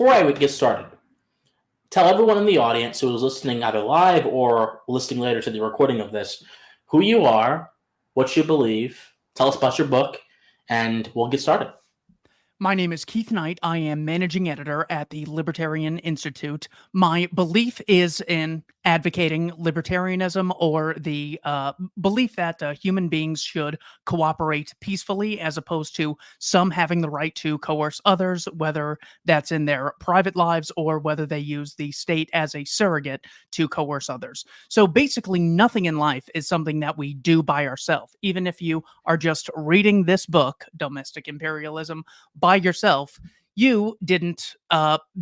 before I would get started, tell everyone in the audience who is listening either live or listening later to the recording of this who you are, what you believe, tell us about your book, and we'll get started. My name is Keith Knight. I am managing editor at the Libertarian Institute. My belief is in advocating libertarianism, or the belief that human beings should cooperate peacefully as opposed to some having the right to coerce others, whether that's in their private lives or whether they use the state as a surrogate to coerce others. So basically, nothing in life is something that we do by ourselves. Even if you are just reading this book, Domestic Imperialism, by yourself, you didn't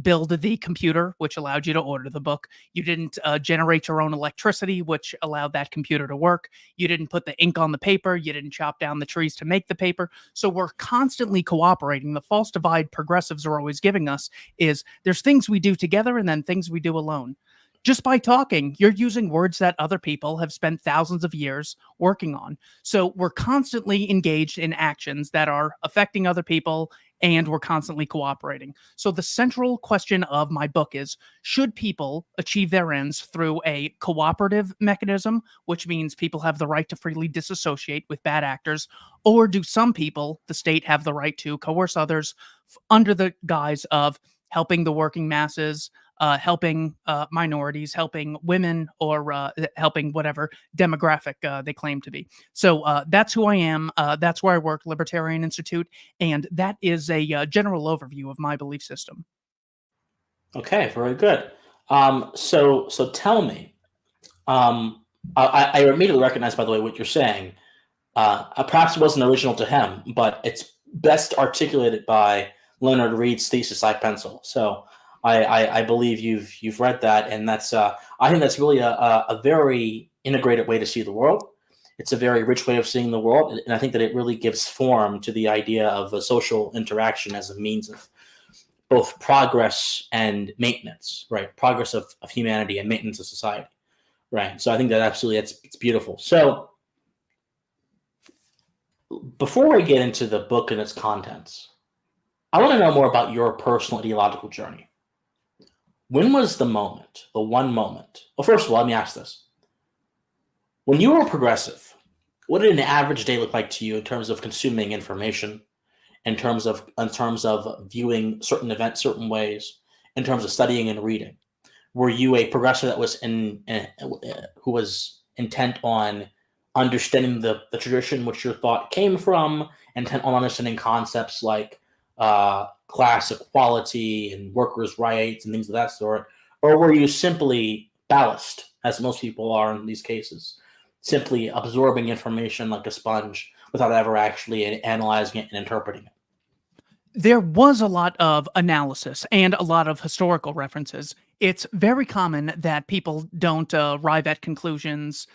build the computer, which allowed you to order the book. You didn't generate your own electricity, which allowed that computer to work. You didn't put the ink on the paper. You didn't chop down the trees to make the paper. So we're constantly cooperating. The false divide progressives are always giving us is there's things we do together and then things we do alone. Just by talking, you're using words that other people have spent thousands of years working on. So we're constantly engaged in actions that are affecting other people, and we're constantly cooperating. So the central question of my book is, should people achieve their ends through a cooperative mechanism, which means people have the right to freely disassociate with bad actors, or do some people, the state, have the right to coerce others under the guise of helping the working masses, helping minorities, helping women, or helping whatever demographic they claim to be. So that's who I am. That's where I work, Libertarian Institute, and that is a general overview of my belief system. Okay, very good. So tell me. I immediately recognize, by the way, what you're saying. Perhaps it wasn't original to him, but it's best articulated by Leonard Read's thesis I pencil. So I believe you've read that, and that's I think that's really a very integrated way to see the world. It's a very rich way of seeing the world, and I think that it really gives form to the idea of a social interaction as a means of both progress and maintenance, right? Progress of humanity and maintenance of society, right? So I think that absolutely it's beautiful. So before we get into the book and its contents, I want to know more about your personal ideological journey. When was the moment, the one moment? Well, first of all, let me ask this. When you were a progressive, what did an average day look like to you in terms of consuming information, in terms of viewing certain events certain ways, in terms of studying and reading? Were you a progressive that was who was intent on understanding the tradition which your thought came from, intent on understanding concepts like class equality and workers' rights and things of that sort? Or were you simply ballast, as most people are in these cases, simply absorbing information like a sponge without ever actually analyzing it and interpreting it? There was a lot of analysis and a lot of historical references. It's very common that people don't arrive at conclusions,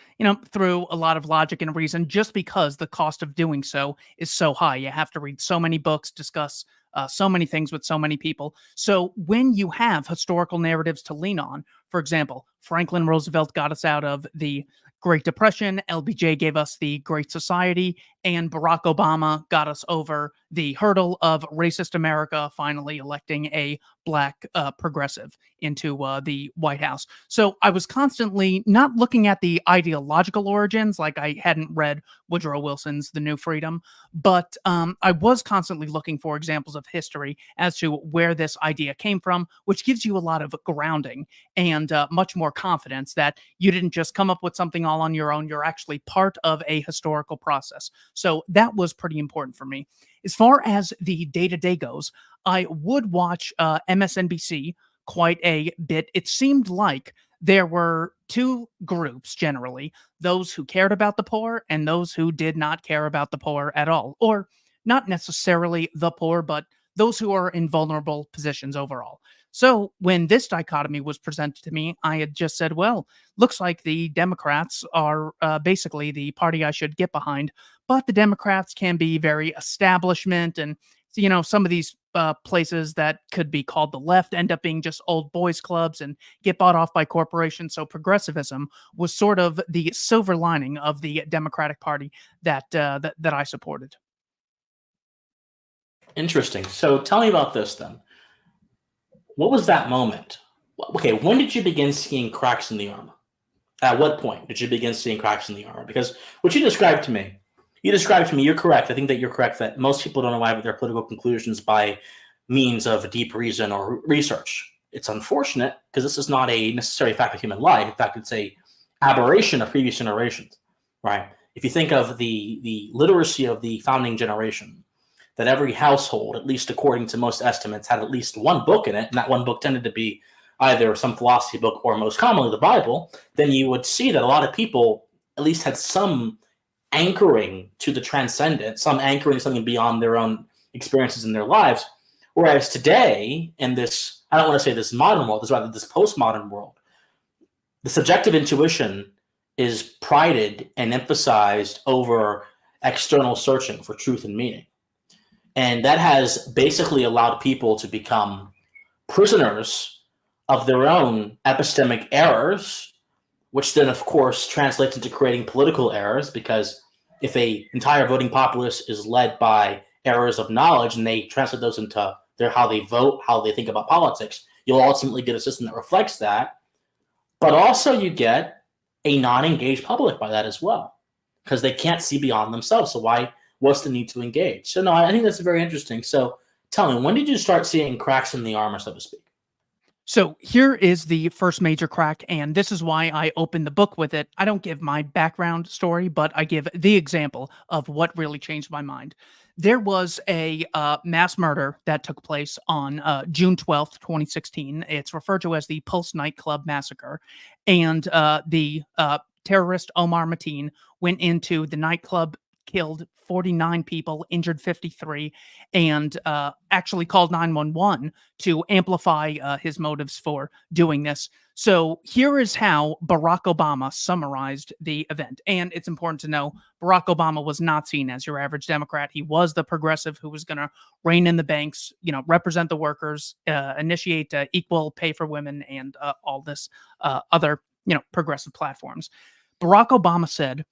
through a lot of logic and reason, just because the cost of doing so is so high. You have to read so many books, discuss so many things with so many people. So when you have historical narratives to lean on, for example, Franklin Roosevelt got us out of the Great Depression, LBJ gave us the Great Society, and Barack Obama got us over the hurdle of racist America, finally electing a black progressive into the White House. So I was constantly not looking at the ideological origins, like I hadn't read Woodrow Wilson's The New Freedom, but I was constantly looking for examples of history as to where this idea came from, which gives you a lot of grounding and much more confidence that you didn't just come up with something all on your own. You're actually part of a historical process. So that was pretty important for me. As far as the day-to-day goes, I would watch MSNBC quite a bit. It seemed like there were two groups generally, those who cared about the poor and those who did not care about the poor at all, or not necessarily the poor, but those who are in vulnerable positions overall. So when this dichotomy was presented to me, I had just said, well, looks like the Democrats are basically the party I should get behind, but the Democrats can be very establishment, and some of these places that could be called the left end up being just old boys clubs and get bought off by corporations. So progressivism was sort of the silver lining of the Democratic Party that I supported. Interesting. So tell me about this then. What was that moment? Okay, when did you begin seeing cracks in the armor? At what point did you begin seeing cracks in the armor? Because what you described to me, you're correct. I think that you're correct that most people don't arrive at their political conclusions by means of deep reason or research. It's unfortunate because this is not a necessary fact of human life. In fact, it's a aberration of previous generations, right? If you think of the literacy of the founding generation, that every household, at least according to most estimates, had at least one book in it, and that one book tended to be either some philosophy book or most commonly the Bible, then you would see that a lot of people at least had some anchoring to the transcendent, some anchoring to something beyond their own experiences in their lives. Whereas today, in this, I don't want to say this modern world, this rather this postmodern world, the subjective intuition is prided and emphasized over external searching for truth and meaning. And that has basically allowed people to become prisoners of their own epistemic errors, which then, of course, translates into creating political errors, because if a entire voting populace is led by errors of knowledge and they translate those into how they vote, how they think about politics, you'll ultimately get a system that reflects that. But also you get a non-engaged public by that as well, because they can't see beyond themselves. So what's the need to engage? So no, I think that's very interesting. So tell me, when did you start seeing cracks in the armor, so to speak? So here is the first major crack, and this is why I open the book with it. I don't give my background story, but I give the example of what really changed my mind. There was a mass murder that took place on June 12th, 2016. It's referred to as the Pulse nightclub massacre. And the terrorist Omar Mateen went into the nightclub, killed 49 people, injured 53, and actually called 911 to amplify his motives for doing this. So here is how Barack Obama summarized the event. And it's important to know Barack Obama was not seen as your average Democrat. He was the progressive who was going to rein in the banks, represent the workers, initiate equal pay for women, and all this other, progressive platforms. Barack Obama said,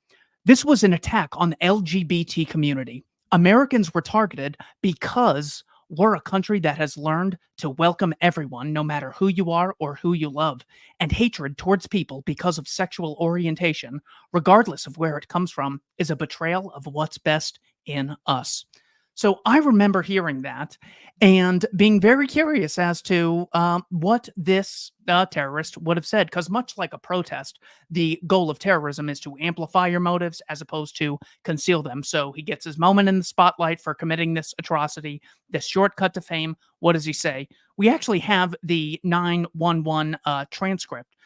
"This was an attack on the LGBT community. Americans were targeted because we're a country that has learned to welcome everyone, no matter who you are or who you love, and hatred towards people because of sexual orientation, regardless of where it comes from, is a betrayal of what's best in us." So I remember hearing that and being very curious as to what this terrorist would have said. Because much like a protest, the goal of terrorism is to amplify your motives as opposed to conceal them. So he gets his moment in the spotlight for committing this atrocity, this shortcut to fame. What does he say? We actually have the 911 transcript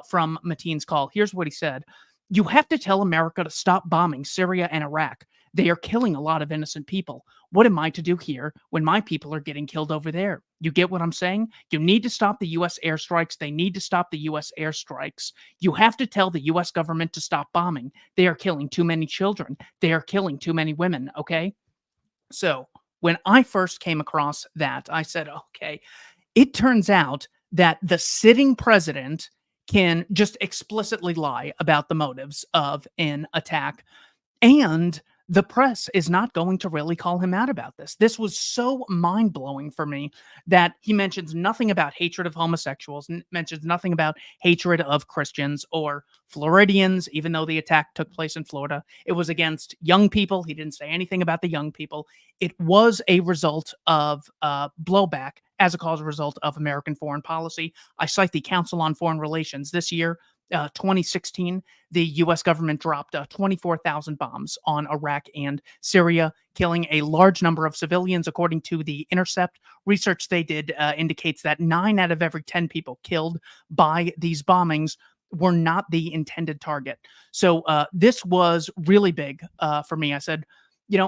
from Mateen's call. Here's what he said. "You have to tell America to stop bombing Syria and Iraq. They are killing a lot of innocent people. What am I to do here when my people are getting killed over there? You get what I'm saying? You need to stop the U.S. airstrikes. They need to stop the U.S. airstrikes. You have to tell the U.S. government to stop bombing. They are killing too many children. They are killing too many women." Okay? So when I first came across that, I said, okay, it turns out that the sitting president can just explicitly lie about the motives of an attack, and the press is not going to really call him out about this. This was so mind blowing for me that he mentions nothing about hatred of homosexuals, mentions nothing about hatred of Christians or Floridians, even though the attack took place in Florida. It was against young people. He didn't say anything about the young people. It was a result of blowback as a cause result of American foreign policy. I cite the Council on Foreign Relations this year. 2016, the U.S. government dropped 24,000 bombs on Iraq and Syria, killing a large number of civilians. According to The Intercept, research they did indicates that 9 out of every 10 people killed by these bombings were not the intended target. So this was really big for me. I said,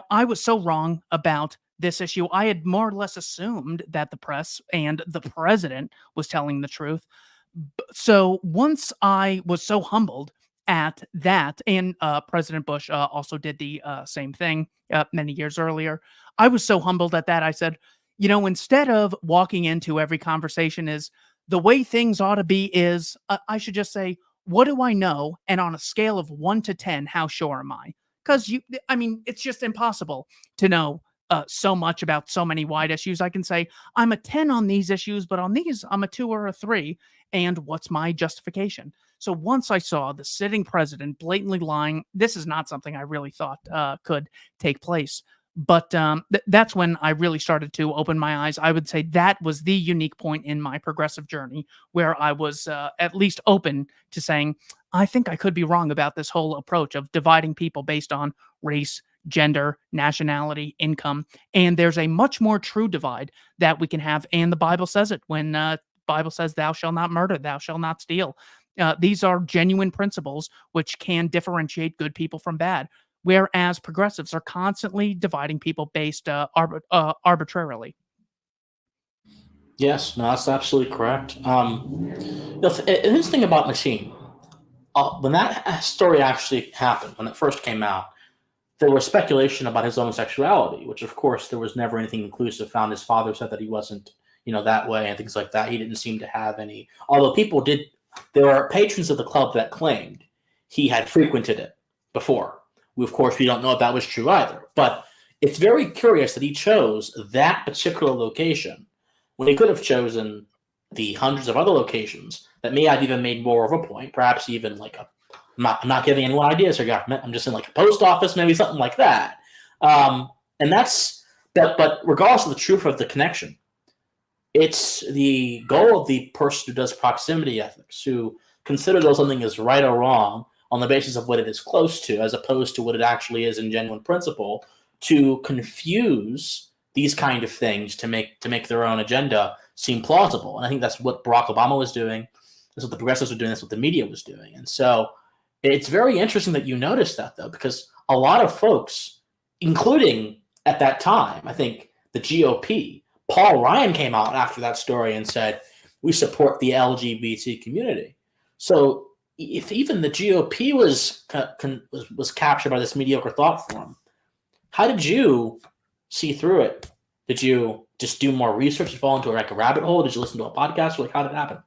I was so wrong about this issue. I had more or less assumed that the press and the president was telling the truth. So once I was so humbled at that, and President Bush also did the same thing many years earlier, I was so humbled at that. I said, instead of walking into every conversation is the way things ought to be is, I should just say, what do I know? And on a scale of 1 to 10, how sure am I? Because it's just impossible to know so much about so many wide issues. I can say I'm a 10 on these issues, but on these, I'm a 2 or a 3. And what's my justification? So once I saw the sitting president blatantly lying, this is not something I really thought could take place. But that's when I really started to open my eyes. I would say that was the unique point in my progressive journey where I was at least open to saying, I think I could be wrong about this whole approach of dividing people based on race, gender, nationality, income. And there's a much more true divide that we can have. And the Bible says it when Bible says, "Thou shalt not murder, thou shalt not steal." These are genuine principles which can differentiate good people from bad. Whereas progressives are constantly dividing people based arbitrarily. Yes, no, that's absolutely correct. This thing about Machine, when that story actually happened, when it first came out, there was speculation about his homosexuality, which of course there was never anything conclusive found. His father said that he wasn't, that way and things like that. He didn't seem to have any. Although people did, there are patrons of the club that claimed he had frequented it before. We don't know if that was true either. But it's very curious that he chose that particular location when he could have chosen the hundreds of other locations that may have even made more of a point, perhaps even like I'm not giving anyone ideas or government. I'm just in like a post office, maybe something like that. And that's that. But regardless of the truth of the connection, it's the goal of the person who does proximity ethics, who considers whether something is right or wrong on the basis of what it is close to, as opposed to what it actually is in genuine principle, to confuse these kind of things to make their own agenda seem plausible. And I think that's what Barack Obama was doing. That's what the progressives were doing. That's what the media was doing. And so it's very interesting that you noticed that, though, because a lot of folks, including at that time, I think the GOP, Paul Ryan came out after that story and said, we support the LGBT community. So if even the GOP was captured by this mediocre thought form, how did you see through it? Did you just do more research and fall into like a rabbit hole? Did you listen to a podcast? Like, how did it happen?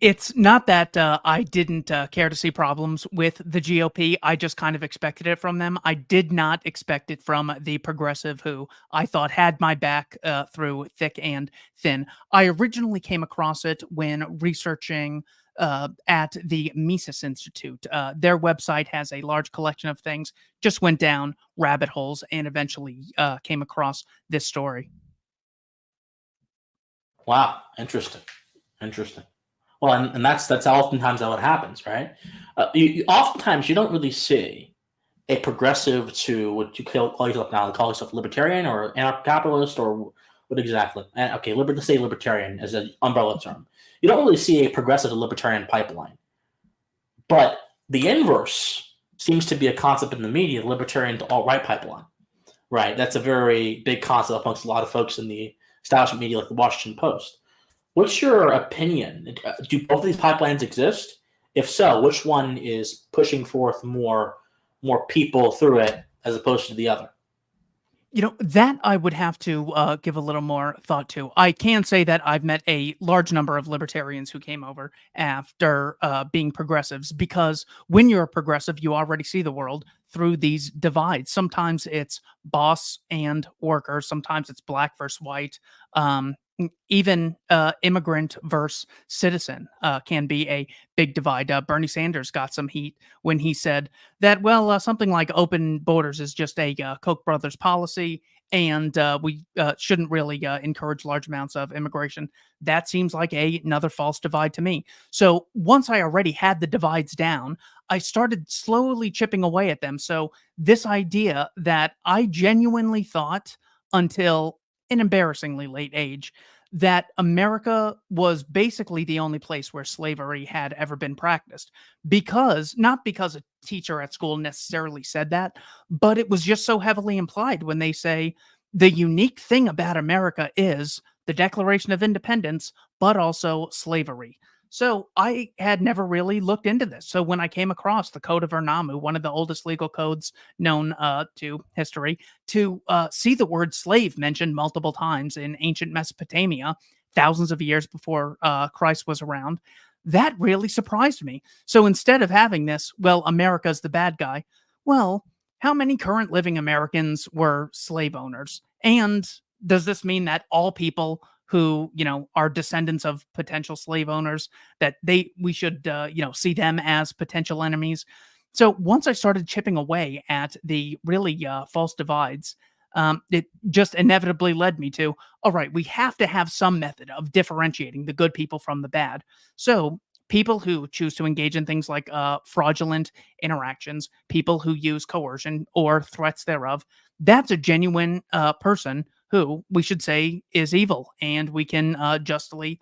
It's not that I didn't care to see problems with the GOP. I just kind of expected it from them. I did not expect it from the progressive who I thought had my back through thick and thin. I originally came across it when researching at the Mises Institute. Their website has a large collection of things, just went down rabbit holes and eventually came across this story. Wow, interesting. Well, and that's oftentimes how it happens, right? Oftentimes you don't really see a progressive to what you call yourself now. Call yourself libertarian or anarcho-capitalist or what exactly? Okay, let's say libertarian as an umbrella term. You don't really see a progressive to libertarian pipeline, but the inverse seems to be a concept in the media: the libertarian to alt-right pipeline. Right? That's a very big concept amongst a lot of folks in the establishment media, like the Washington Post. What's your opinion? Do both of these pipelines exist? If so, which one is pushing forth more people through it as opposed to the other? That I would have to give a little more thought to. I can say that I've met a large number of libertarians who came over after being progressives, because when you're a progressive, you already see the world through these divides. Sometimes it's boss and worker, sometimes it's black versus white. Even immigrant versus citizen can be a big divide. Bernie Sanders got some heat when he said that, well, something like open borders is just a Koch brothers policy, and we shouldn't really encourage large amounts of immigration. That seems like another false divide to me. So once I already had the divides down, I started slowly chipping away at them. So this idea that I genuinely thought until an embarrassingly late age that America was basically the only place where slavery had ever been practiced, because not because a teacher at school necessarily said that, but it was just so heavily implied when they say the unique thing about America is the Declaration of Independence, but also slavery. So I had never really looked into this. So when I came across the Code of Ernamu, one of the oldest legal codes known to history, to see the word slave mentioned multiple times in ancient Mesopotamia, thousands of years before Christ was around, that really surprised me. So instead of having this, well, America's the bad guy, well, how many current living Americans were slave owners? And does this mean that all people who, are descendants of potential slave owners, that we should, see them as potential enemies? So once I started chipping away at the really false divides, it just inevitably led me to, all right, we have to have some method of differentiating the good people from the bad. So people who choose to engage in things like fraudulent interactions, people who use coercion or threats thereof, that's a genuine person who we should say is evil, and we can justly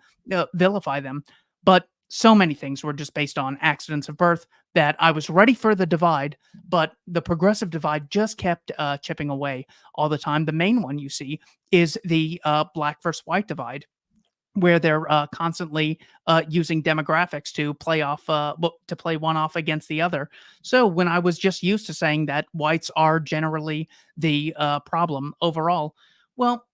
vilify them. But so many things were just based on accidents of birth that I was ready for the divide, but the progressive divide just kept chipping away all the time. The main one you see is the black versus white divide, where they're constantly using demographics to to play one off against the other. So when I was just used to saying that whites are generally the problem overall, well,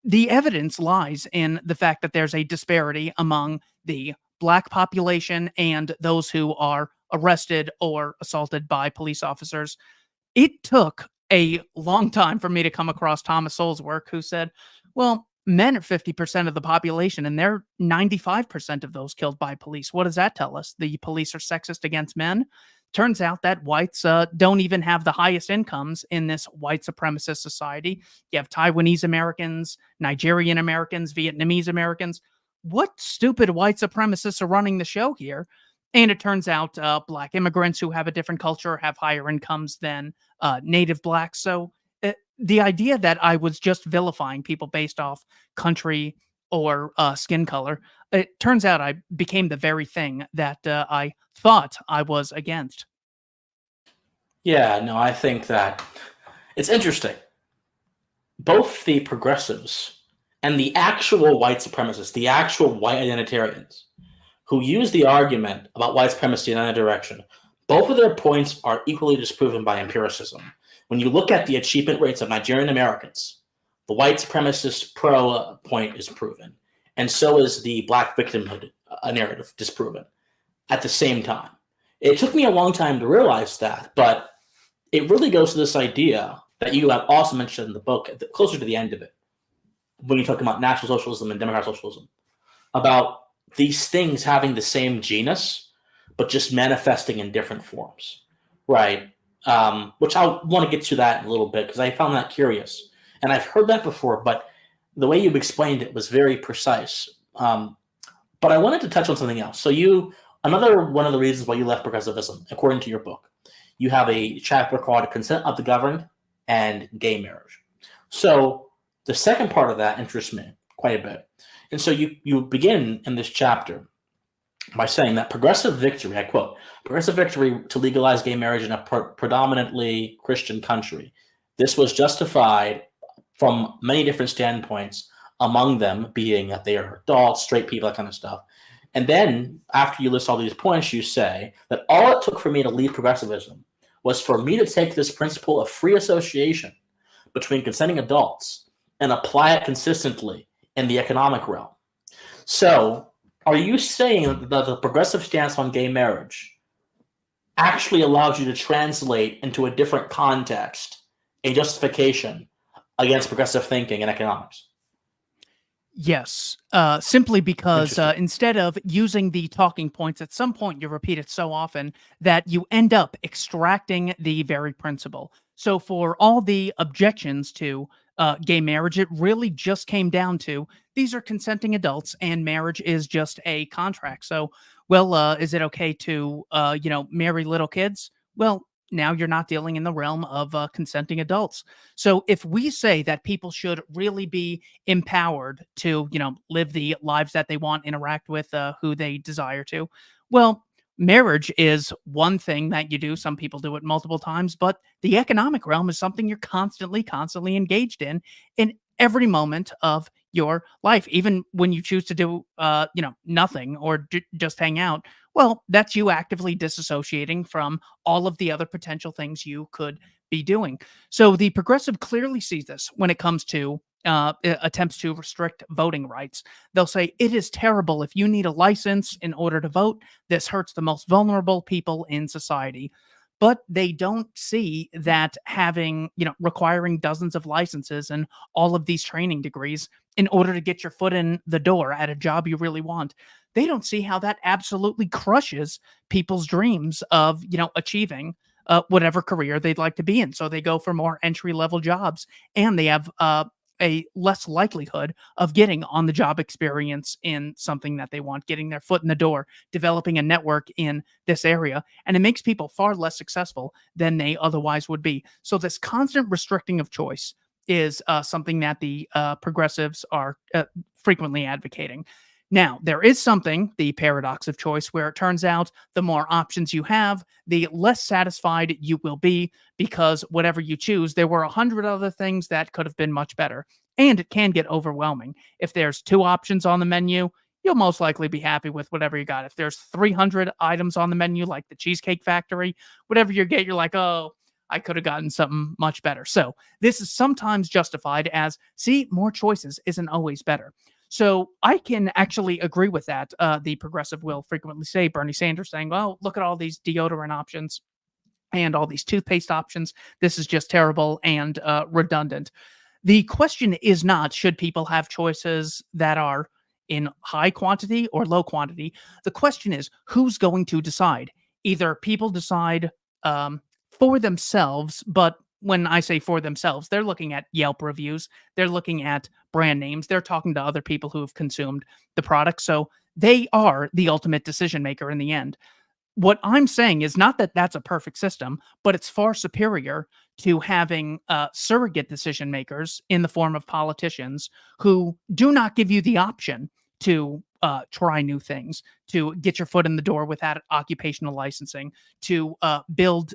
the evidence lies in the fact that there's a disparity among the black population and those who are arrested or assaulted by police officers. It took a long time for me to come across Thomas Sowell's work, who said, well, men are 50% of the population, and they're 95% of those killed by police. What does that tell us? The police are sexist against men? Turns out that whites don't even have the highest incomes in this white supremacist society. You have Taiwanese Americans, Nigerian Americans, Vietnamese Americans. What stupid white supremacists are running the show here? And it turns out black immigrants who have a different culture have higher incomes than native blacks. So the idea that I was just vilifying people based off country or skin color, it turns out I became the very thing that I thought I was against. Yeah, no, I think that it's interesting. Both the progressives and the actual white supremacists, the actual white identitarians, who use the argument about white supremacy in either direction, both of their points are equally disproven by empiricism. When you look at the achievement rates of Nigerian Americans, the white supremacist pro point is proven, and so is the black victimhood narrative disproven at the same time. It took me a long time to realize that, but it really goes to this idea that you have also mentioned in the book, closer to the end of it, when you talk about National Socialism and Democratic Socialism, about these things having the same genus, but just manifesting in different forms, right? Which I want to get to that in a little bit because I found that curious. And I've heard that before, but the way you explained it was very precise. But I wanted to touch on something else. So another one of the reasons why you left progressivism, according to your book, you have a chapter called Consent of the Governed and Gay Marriage. So the second part of that interests me quite a bit. And so you begin in this chapter by saying that progressive victory, I quote, progressive victory to legalize gay marriage in a predominantly Christian country. This was justified from many different standpoints, among them being that they are adults, straight people, that kind of stuff. And then after you list all these points, you say that all it took for me to leave progressivism was for me to take this principle of free association between consenting adults and apply it consistently in the economic realm. So are you saying that the progressive stance on gay marriage actually allows you to translate into a different context a justification against progressive thinking and economics? Yes, simply because instead of using the talking points, at some point you repeat it so often that you end up extracting the very principle. So, for all the objections to gay marriage, it really just came down to these are consenting adults and marriage is just a contract. So, well, is it okay to, marry little kids? Well, now you're not dealing in the realm of consenting adults. So if we say that people should really be empowered to, live the lives that they want, interact with who they desire to, well, marriage is one thing that you do. Some people do it multiple times, but the economic realm is something you're constantly engaged in every moment of your life. Even when you choose to do, nothing or just hang out, well, that's you actively disassociating from all of the other potential things you could be doing. So the progressive clearly sees this when it comes to attempts to restrict voting rights. They'll say it is terrible if you need a license in order to vote. This hurts the most vulnerable people in society. but they don't see that having, requiring dozens of licenses and all of these training degrees in order to get your foot in the door at a job you really want. They don't see how that absolutely crushes people's dreams of, achieving whatever career they'd like to be in. So they go for more entry level jobs, and they have a less likelihood of getting on the job experience in something that they want, getting their foot in the door, developing a network in this area. And it makes people far less successful than they otherwise would be. So, this constant restricting of choice is something that the progressives are frequently advocating. Now, there is something, the paradox of choice, where it turns out the more options you have, the less satisfied you will be, because whatever you choose, there were 100 other things that could have been much better. And it can get overwhelming. If there's 2 options on the menu, you'll most likely be happy with whatever you got. If there's 300 items on the menu, like the Cheesecake Factory, whatever you get, you're like, oh, I could have gotten something much better. So this is sometimes justified as, see, more choices isn't always better. So I can actually agree with that. The progressive will frequently say, Bernie Sanders saying, well, look at all these deodorant options and all these toothpaste options. This is just terrible and redundant. The question is not, should people have choices that are in high quantity or low quantity? The question is, who's going to decide? Either people decide for themselves, but when I say for themselves, they're looking at Yelp reviews, they're looking at brand names, they're talking to other people who have consumed the product. So they are the ultimate decision maker in the end. What I'm saying is not that that's a perfect system, but it's far superior to having surrogate decision makers in the form of politicians who do not give you the option to try new things, to get your foot in the door without occupational licensing, to build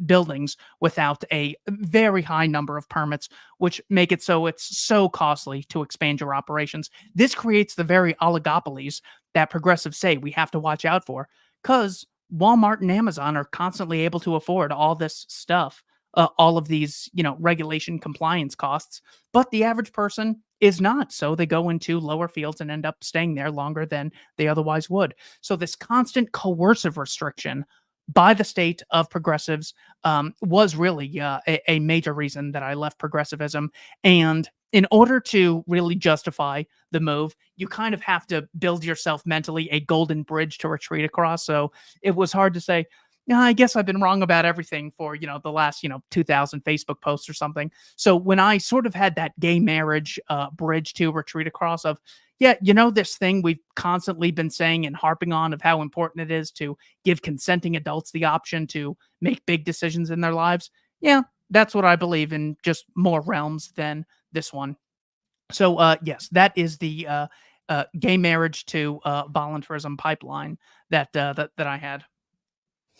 buildings without a very high number of permits, which make it so it's so costly to expand your operations. This creates the very oligopolies that progressives say we have to watch out for, because Walmart and Amazon are constantly able to afford all this stuff, all of these, regulation compliance costs, but the average person is not. So they go into lower fields and end up staying there longer than they otherwise would. So this constant coercive restriction by the state of progressives was really a major reason that I left progressivism. And in order to really justify the move, you kind of have to build yourself mentally a golden bridge to retreat across. So it was hard to say, yeah, I guess I've been wrong about everything for, the last, 2000 Facebook posts or something. So when I sort of had that gay marriage bridge to retreat across of, yeah, this thing we've constantly been saying and harping on of how important it is to give consenting adults the option to make big decisions in their lives. Yeah, that's what I believe in, just more realms than this one. So, yes, that is the gay marriage to voluntarism pipeline that I had.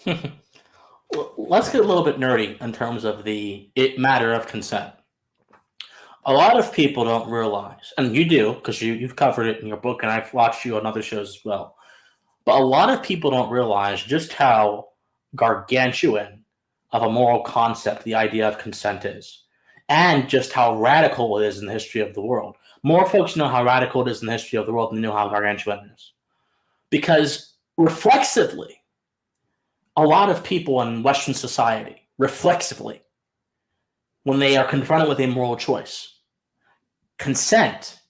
Well, let's get a little bit nerdy in terms of the matter of consent. A lot of people don't realize, and you do because you've covered it in your book, and I've watched you on other shows as well. But a lot of people don't realize just how gargantuan of a moral concept the idea of consent is, and just how radical it is in the history of the world. More folks know how radical it is in the history of the world than they know how gargantuan it is. Because reflexively, a lot of people in Western society, reflexively, when they are confronted with a moral choice, consent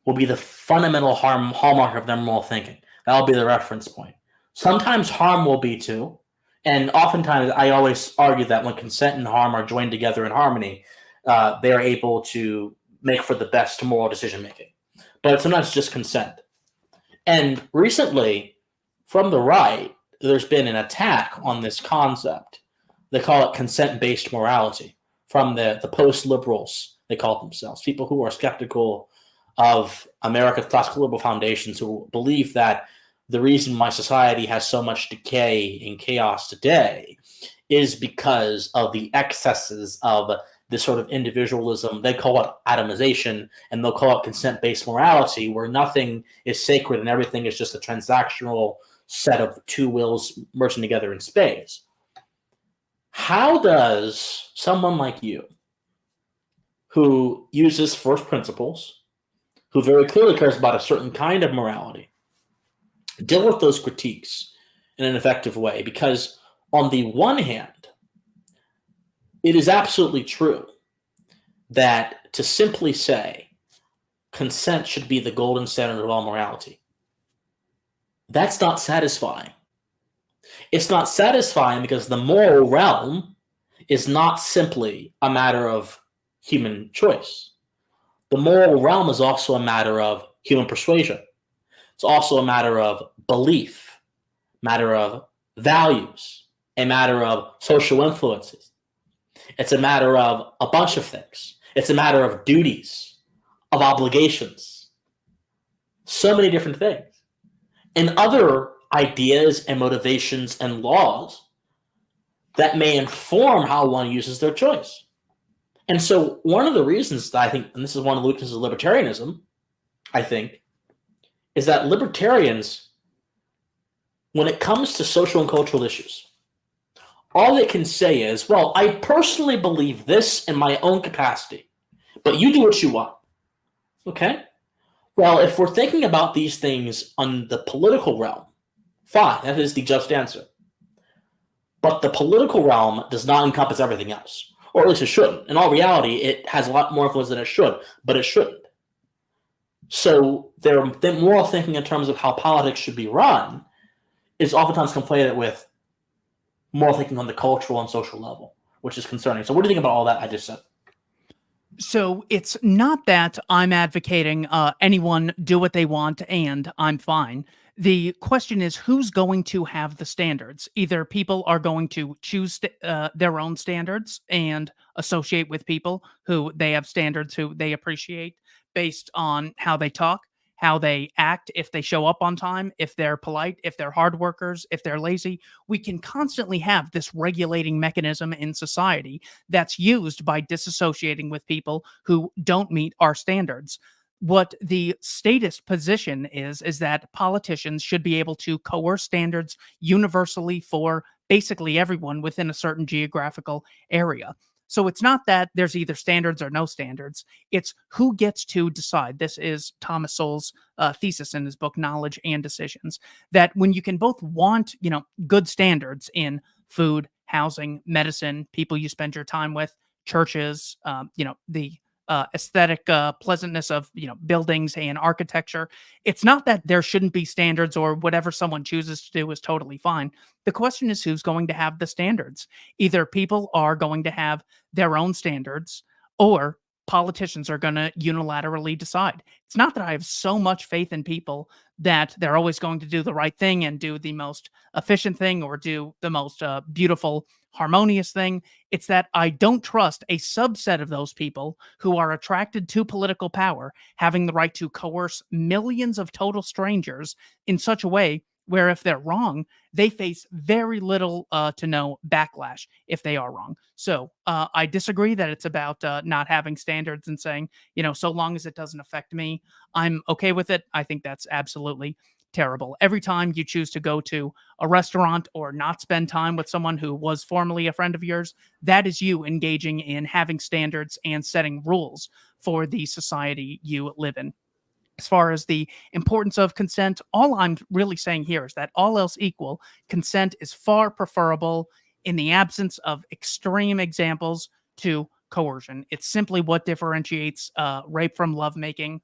will be the fundamental hallmark of their moral thinking. That'll be the reference point. Sometimes harm will be too, and oftentimes I always argue that when consent and harm are joined together in harmony, they are able to make for the best moral decision making. But sometimes just consent. And recently, from the right, there's been an attack on this concept. They call it consent-based morality. From the post-liberals, they call themselves, people who are skeptical of America's classical liberal foundations, who believe that the reason why society has so much decay and chaos today is because of the excesses of this sort of individualism. They call it atomization, and they'll call it consent-based morality, where nothing is sacred and everything is just a transactional set of two wills merging together in space. How does someone like you, who uses first principles, who very clearly cares about a certain kind of morality, deal with those critiques in an effective way? Because On the one hand, it is absolutely true that to simply say consent should be the golden standard of all morality, that's not satisfying. It's not satisfying because the moral realm is not simply a matter of human choice. The moral realm is also a matter of human persuasion. It's also a matter of belief, matter of values, a matter of social influences. It's a matter of a bunch of things. It's a matter of duties, of obligations, so many different things. And other ideas and motivations and laws that may inform how one uses their choice. And so one of the reasons that I think, and this is one of the weaknesses of libertarianism, I think, is that libertarians, when it comes to social and cultural issues, all they can say is, well, I personally believe this in my own capacity, but you do what you want. Okay? Well, if we're thinking about these things on the political realm, fine, that is the just answer. But the political realm does not encompass everything else, or at least it shouldn't. In all reality, it has a lot more influence than it should, but it shouldn't. So their moral thinking in terms of how politics should be run is oftentimes conflated with moral thinking on the cultural and social level, which is concerning. So what do you think about all that I just said? So it's not that I'm advocating anyone do what they want and I'm fine. The question is who's going to have the standards? Either people are going to choose their own standards and associate with people who they have standards who they appreciate based on how they talk, how they act, if they show up on time, if they're polite, if they're hard workers, if they're lazy. We can constantly have this regulating mechanism in society that's used by disassociating with people who don't meet our standards. What the statist position is that politicians should be able to coerce standards universally for basically everyone within a certain geographical area. So it's not that there's either standards or no standards. It's who gets to decide. This is Thomas Sowell's thesis in his book, Knowledge and Decisions, that when you can both want, good standards in food, housing, medicine, people you spend your time with, churches, the aesthetic pleasantness of buildings and architecture. It's not that there shouldn't be standards or whatever someone chooses to do is totally fine. The question is who's going to have the standards. Either people are going to have their own standards or politicians are going to unilaterally decide. It's not that I have so much faith in people that they're always going to do the right thing and do the most efficient thing or do the most beautiful, harmonious thing. It's that I don't trust a subset of those people who are attracted to political power having the right to coerce millions of total strangers in such a way where if they're wrong, they face very little to no backlash if they are wrong. So I disagree that it's about not having standards and saying, so long as it doesn't affect me, I'm okay with it. I think that's absolutely terrible. Every time you choose to go to a restaurant or not spend time with someone who was formerly a friend of yours, that is you engaging in having standards and setting rules for the society you live in. As far as the importance of consent, all I'm really saying here is that all else equal, consent is far preferable in the absence of extreme examples to coercion. It's simply what differentiates rape from lovemaking,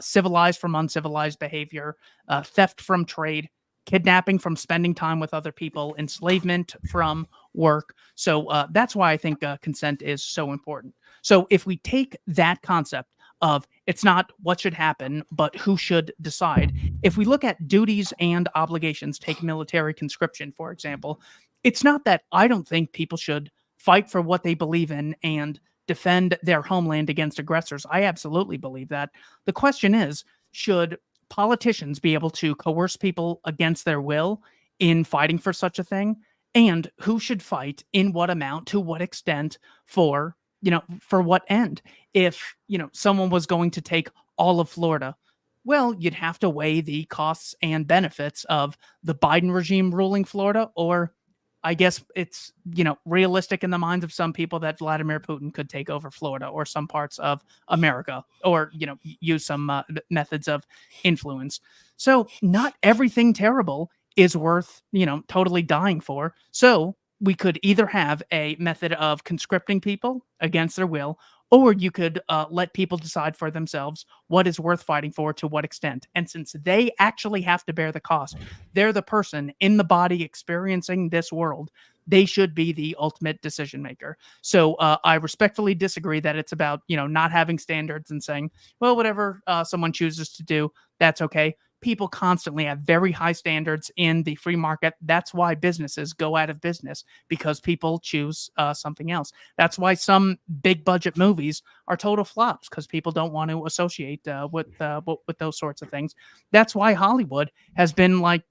civilized from uncivilized behavior, theft from trade, kidnapping from spending time with other people, enslavement from work. So that's why I think consent is so important. So if we take that concept of it's not what should happen, but who should decide. If we look at duties and obligations, take military conscription, for example, it's not that I don't think people should fight for what they believe in and defend their homeland against aggressors. I absolutely believe that. The question is, should politicians be able to coerce people against their will in fighting for such a thing? And who should fight in what amount, to what extent, for for what end? If, someone was going to take all of Florida, well, you'd have to weigh the costs and benefits of the Biden regime ruling Florida, or I guess it's, realistic in the minds of some people that Vladimir Putin could take over Florida or some parts of America or, use some methods of influence. So not everything terrible is worth, totally dying for. So we could either have a method of conscripting people against their will, or you could let people decide for themselves what is worth fighting for to what extent. And since they actually have to bear the cost, they're the person in the body experiencing this world. They should be the ultimate decision maker. So I respectfully disagree that it's about not having standards and saying, well, whatever someone chooses to do, that's okay. People constantly have very high standards in the free market. That's why businesses go out of business, because people choose something else. That's why some big budget movies are total flops, because people don't want to associate with those sorts of things. That's why Hollywood has been like,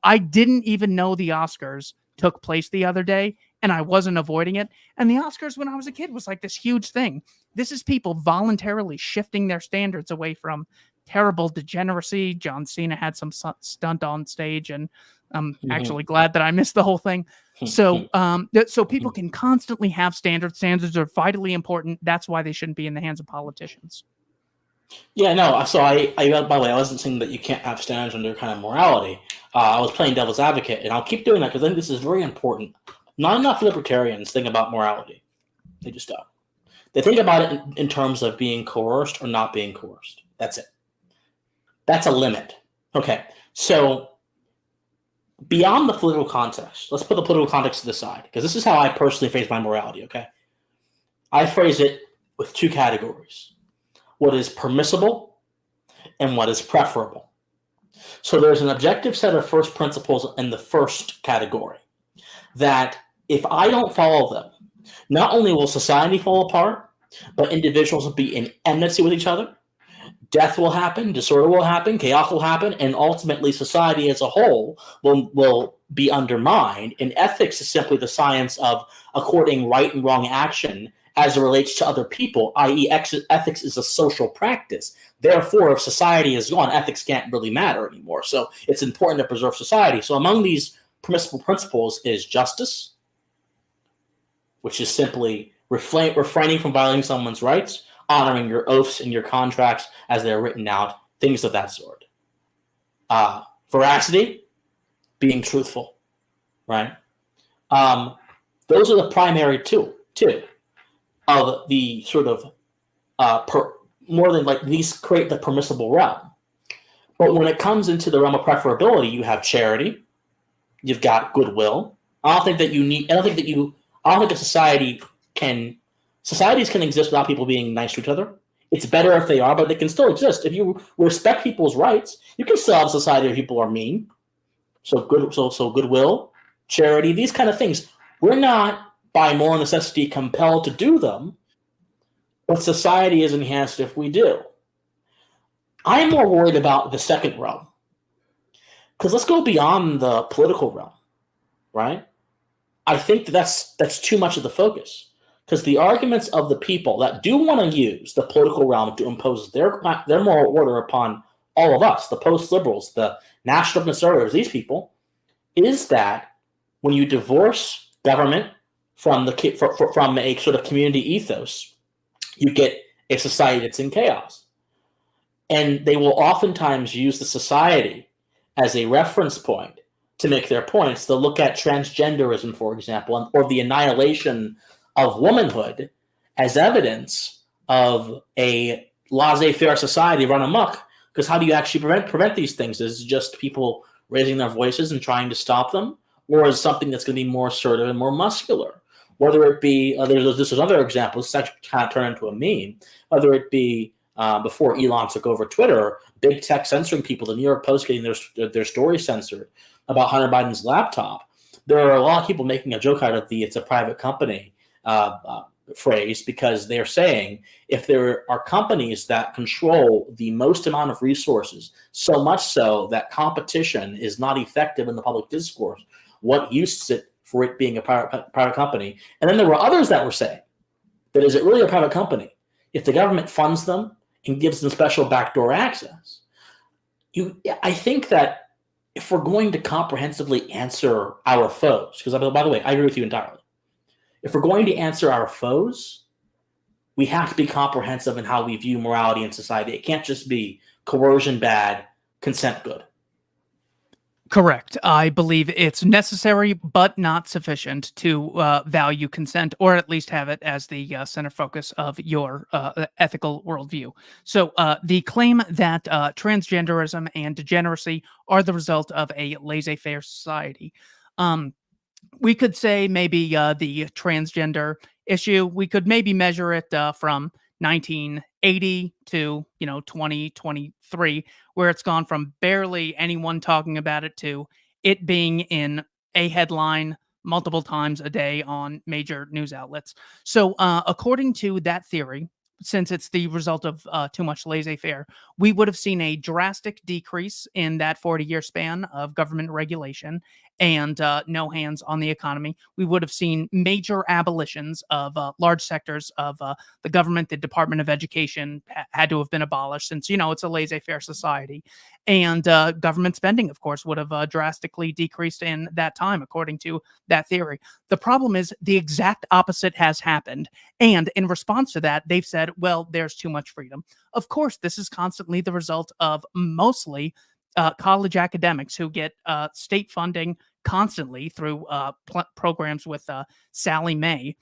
I didn't even know the Oscars took place the other day, and I wasn't avoiding it. And the Oscars when I was a kid was like this huge thing. This is people voluntarily shifting their standards away from terrible degeneracy. John Cena had some stunt on stage, and I'm actually glad that I missed the whole thing. So, so people can constantly have standards. Standards are vitally important. That's why they shouldn't be in the hands of politicians. Yeah, no. So by the way, I wasn't saying that you can't have standards under kind of morality. I was playing devil's advocate, and I'll keep doing that because I think this is very important. Not enough libertarians think about morality. They just don't. They think about it in terms of being coerced or not being coerced. That's it. That's a limit. Okay, so beyond the political context, let's put the political context to the side, because this is how I personally phrase my morality, okay? I phrase it with two categories: what is permissible and what is preferable. So there's an objective set of first principles in the first category that if I don't follow them, not only will society fall apart, but individuals will be in enmity with each other. Death will happen, disorder will happen, chaos will happen, and ultimately society as a whole will be undermined. And ethics is simply the science of according right and wrong action as it relates to other people, i.e. ethics is a social practice. Therefore, if society is gone, ethics can't really matter anymore. So it's important to preserve society. So among these permissible principles is justice, which is simply refraining from violating someone's rights, honoring your oaths and your contracts as they're written out, things of that sort. Veracity, being truthful, right? Those are the primary two of the sort of more than like these create the permissible realm. But when it comes into the realm of preferability, you have charity, you've got goodwill. I don't think a societies can exist without people being nice to each other. It's better if they are, but they can still exist. If you respect people's rights, you can still have a society where people are mean. So goodwill, charity, these kind of things. We're not, by moral necessity, compelled to do them, but society is enhanced if we do. I'm more worried about the second realm. Because let's go beyond the political realm, right? I think that's too much of the focus. Because the arguments of the people that do want to use the political realm to impose their moral order upon all of us, the post-liberals, the national conservatives, these people, is that when you divorce government from a sort of community ethos, you get a society that's in chaos. And they will oftentimes use the society as a reference point to make their points. They'll look at transgenderism, for example, or the annihilation of womanhood as evidence of a laissez-faire society run amok. Because how do you actually prevent these things? Is it just people raising their voices and trying to stop them? Or is it something that's going to be more assertive and more muscular? Whether it be, this is another example, this actually kind of turned into a meme, whether it be before Elon took over Twitter, big tech censoring people, the New York Post getting their story censored about Hunter Biden's laptop. There are a lot of people making a joke out of it's a private company phrase, because they're saying if there are companies that control the most amount of resources, so much so that competition is not effective in the public discourse, what use is it for it being a private company? And then there were others that were saying that is it really a private company if the government funds them and gives them special backdoor access? I think that if we're going to comprehensively answer our foes, because by the way, I agree with you entirely. If we're going to answer our foes, we have to be comprehensive in how we view morality in society. It can't just be coercion bad, consent good. Correct. I believe it's necessary but not sufficient to value consent, or at least have it as the center focus of your ethical worldview. So, the claim that transgenderism and degeneracy are the result of a laissez faire society. Um, we could say maybe the transgender issue, we could maybe measure it from 1980 to 2023, where it's gone from barely anyone talking about it to it being in a headline multiple times a day on major news outlets. So according to that theory, since it's the result of too much laissez-faire, we would have seen a drastic decrease in that 40-year span of government regulation and no hands on the economy. We would have seen major abolitions of large sectors of the government. The Department of Education had to have been abolished, since it's a laissez-faire society, and government spending, of course, would have drastically decreased in that time, according to that theory. The problem is the exact opposite has happened, and in response to that, they've said, "Well, there's too much freedom." Of course, this is constantly the result of mostly college academics who get state funding constantly through programs with Sally Mae,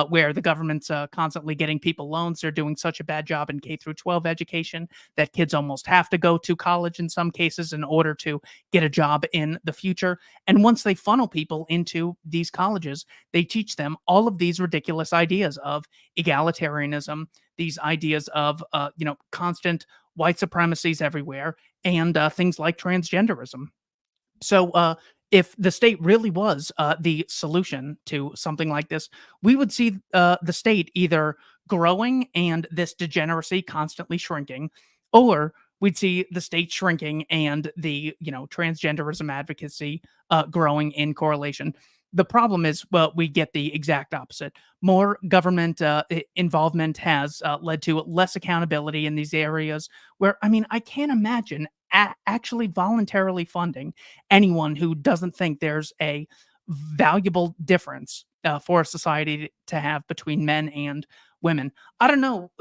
where the government's constantly getting people loans. They're doing such a bad job in K through 12 education that kids almost have to go to college in some cases in order to get a job in the future. And once they funnel people into these colleges, they teach them all of these ridiculous ideas of egalitarianism, these ideas of constant white supremacies everywhere, and things like transgenderism. So, if the state really was the solution to something like this, we would see the state either growing and this degeneracy constantly shrinking, or we'd see the state shrinking and the transgenderism advocacy growing in correlation. The problem is, well, we get the exact opposite. More government involvement has led to less accountability in these areas. Where, I mean, I can't imagine actually voluntarily funding anyone who doesn't think there's a valuable difference for a society to have between men and women. I don't know.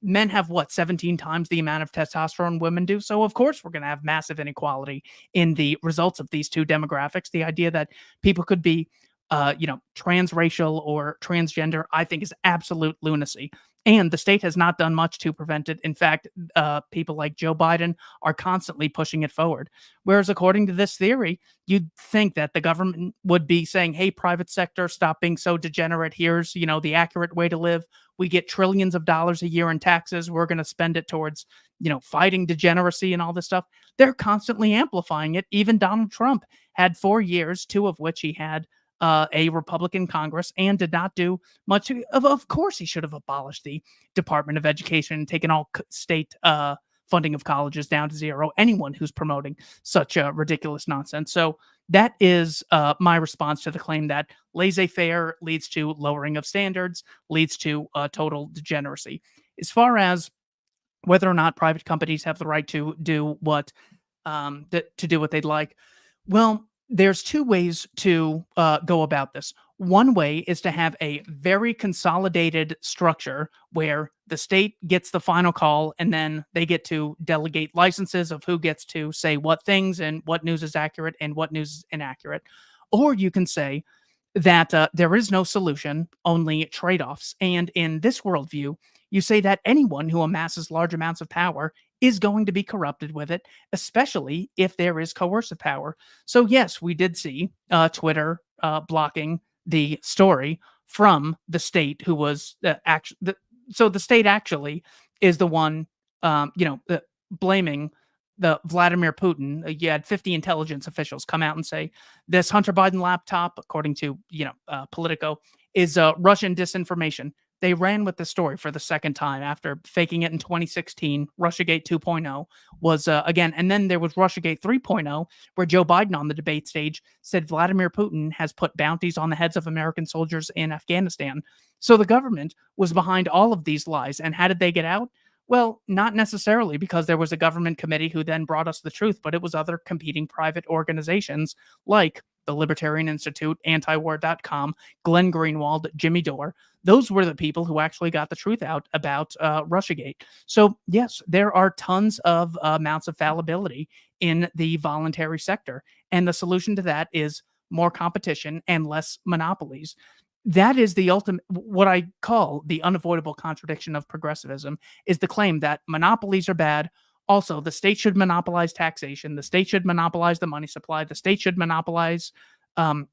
Men have what, 17 times the amount of testosterone women do. So, of course, we're going to have massive inequality in the results of these two demographics. The idea that people could be, transracial or transgender, I think is absolute lunacy. And the state has not done much to prevent it. In fact, people like Joe Biden are constantly pushing it forward. Whereas, according to this theory, you'd think that the government would be saying, "Hey, private sector, stop being so degenerate. Here's, the accurate way to live. We get trillions of dollars a year in taxes. We're going to spend it towards, fighting degeneracy and all this stuff." They're constantly amplifying it. Even Donald Trump had 4 years, two of which he had a Republican Congress, and did not do much. Of course, he should have abolished the Department of Education and taken all state funding of colleges down to zero. Anyone who's promoting such ridiculous nonsense. So that is my response to the claim that laissez-faire leads to lowering of standards, leads to total degeneracy. As far as whether or not private companies have the right to do what to do what they'd like, well, there's two ways to go about this. One way is to have a very consolidated structure where the state gets the final call, and then they get to delegate licenses of who gets to say what things and what news is accurate and what news is inaccurate. Or you can say that there is no solution, only trade offs. And in this worldview, you say that anyone who amasses large amounts of power is going to be corrupted with it, especially if there is coercive power. So, yes, we did see Twitter blocking the story from the state who was actually. So the state actually is the one, blaming the Vladimir Putin. You had 50 intelligence officials come out and say this Hunter Biden laptop, according to Politico, is Russian disinformation. They ran with the story for the second time after faking it in 2016. Russiagate 2.0 was again, and then there was Russiagate 3.0, where Joe Biden on the debate stage said Vladimir Putin has put bounties on the heads of American soldiers in Afghanistan. So the government was behind all of these lies. And how did they get out? Well, not necessarily because there was a government committee who then brought us the truth, but it was other competing private organizations like the Libertarian Institute, antiwar.com, Glenn Greenwald, Jimmy Dore. Those were the people who actually got the truth out about Russiagate. So, yes, there are tons of amounts of fallibility in the voluntary sector. And the solution to that is more competition and less monopolies. That is the ultimate, what I call the unavoidable contradiction of progressivism, is the claim that monopolies are bad. Also, the state should monopolize taxation. The state should monopolize the money supply. The state should monopolize um,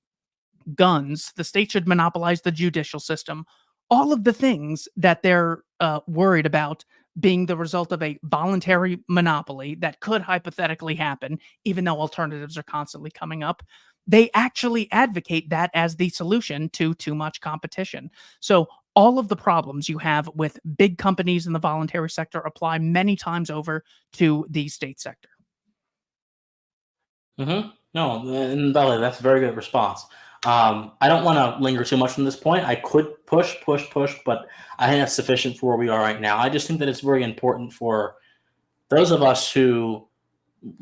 guns. The state should monopolize the judicial system. All of the things that they're worried about being the result of a voluntary monopoly that could hypothetically happen, even though alternatives are constantly coming up. They actually advocate that as the solution to too much competition. So, all of the problems you have with big companies in the voluntary sector apply many times over to the state sector. No, and by the way, that's a very good response. I don't want to linger too much on this point. I could push, but I think that's sufficient for where we are right now. I just think that it's very important for those of us who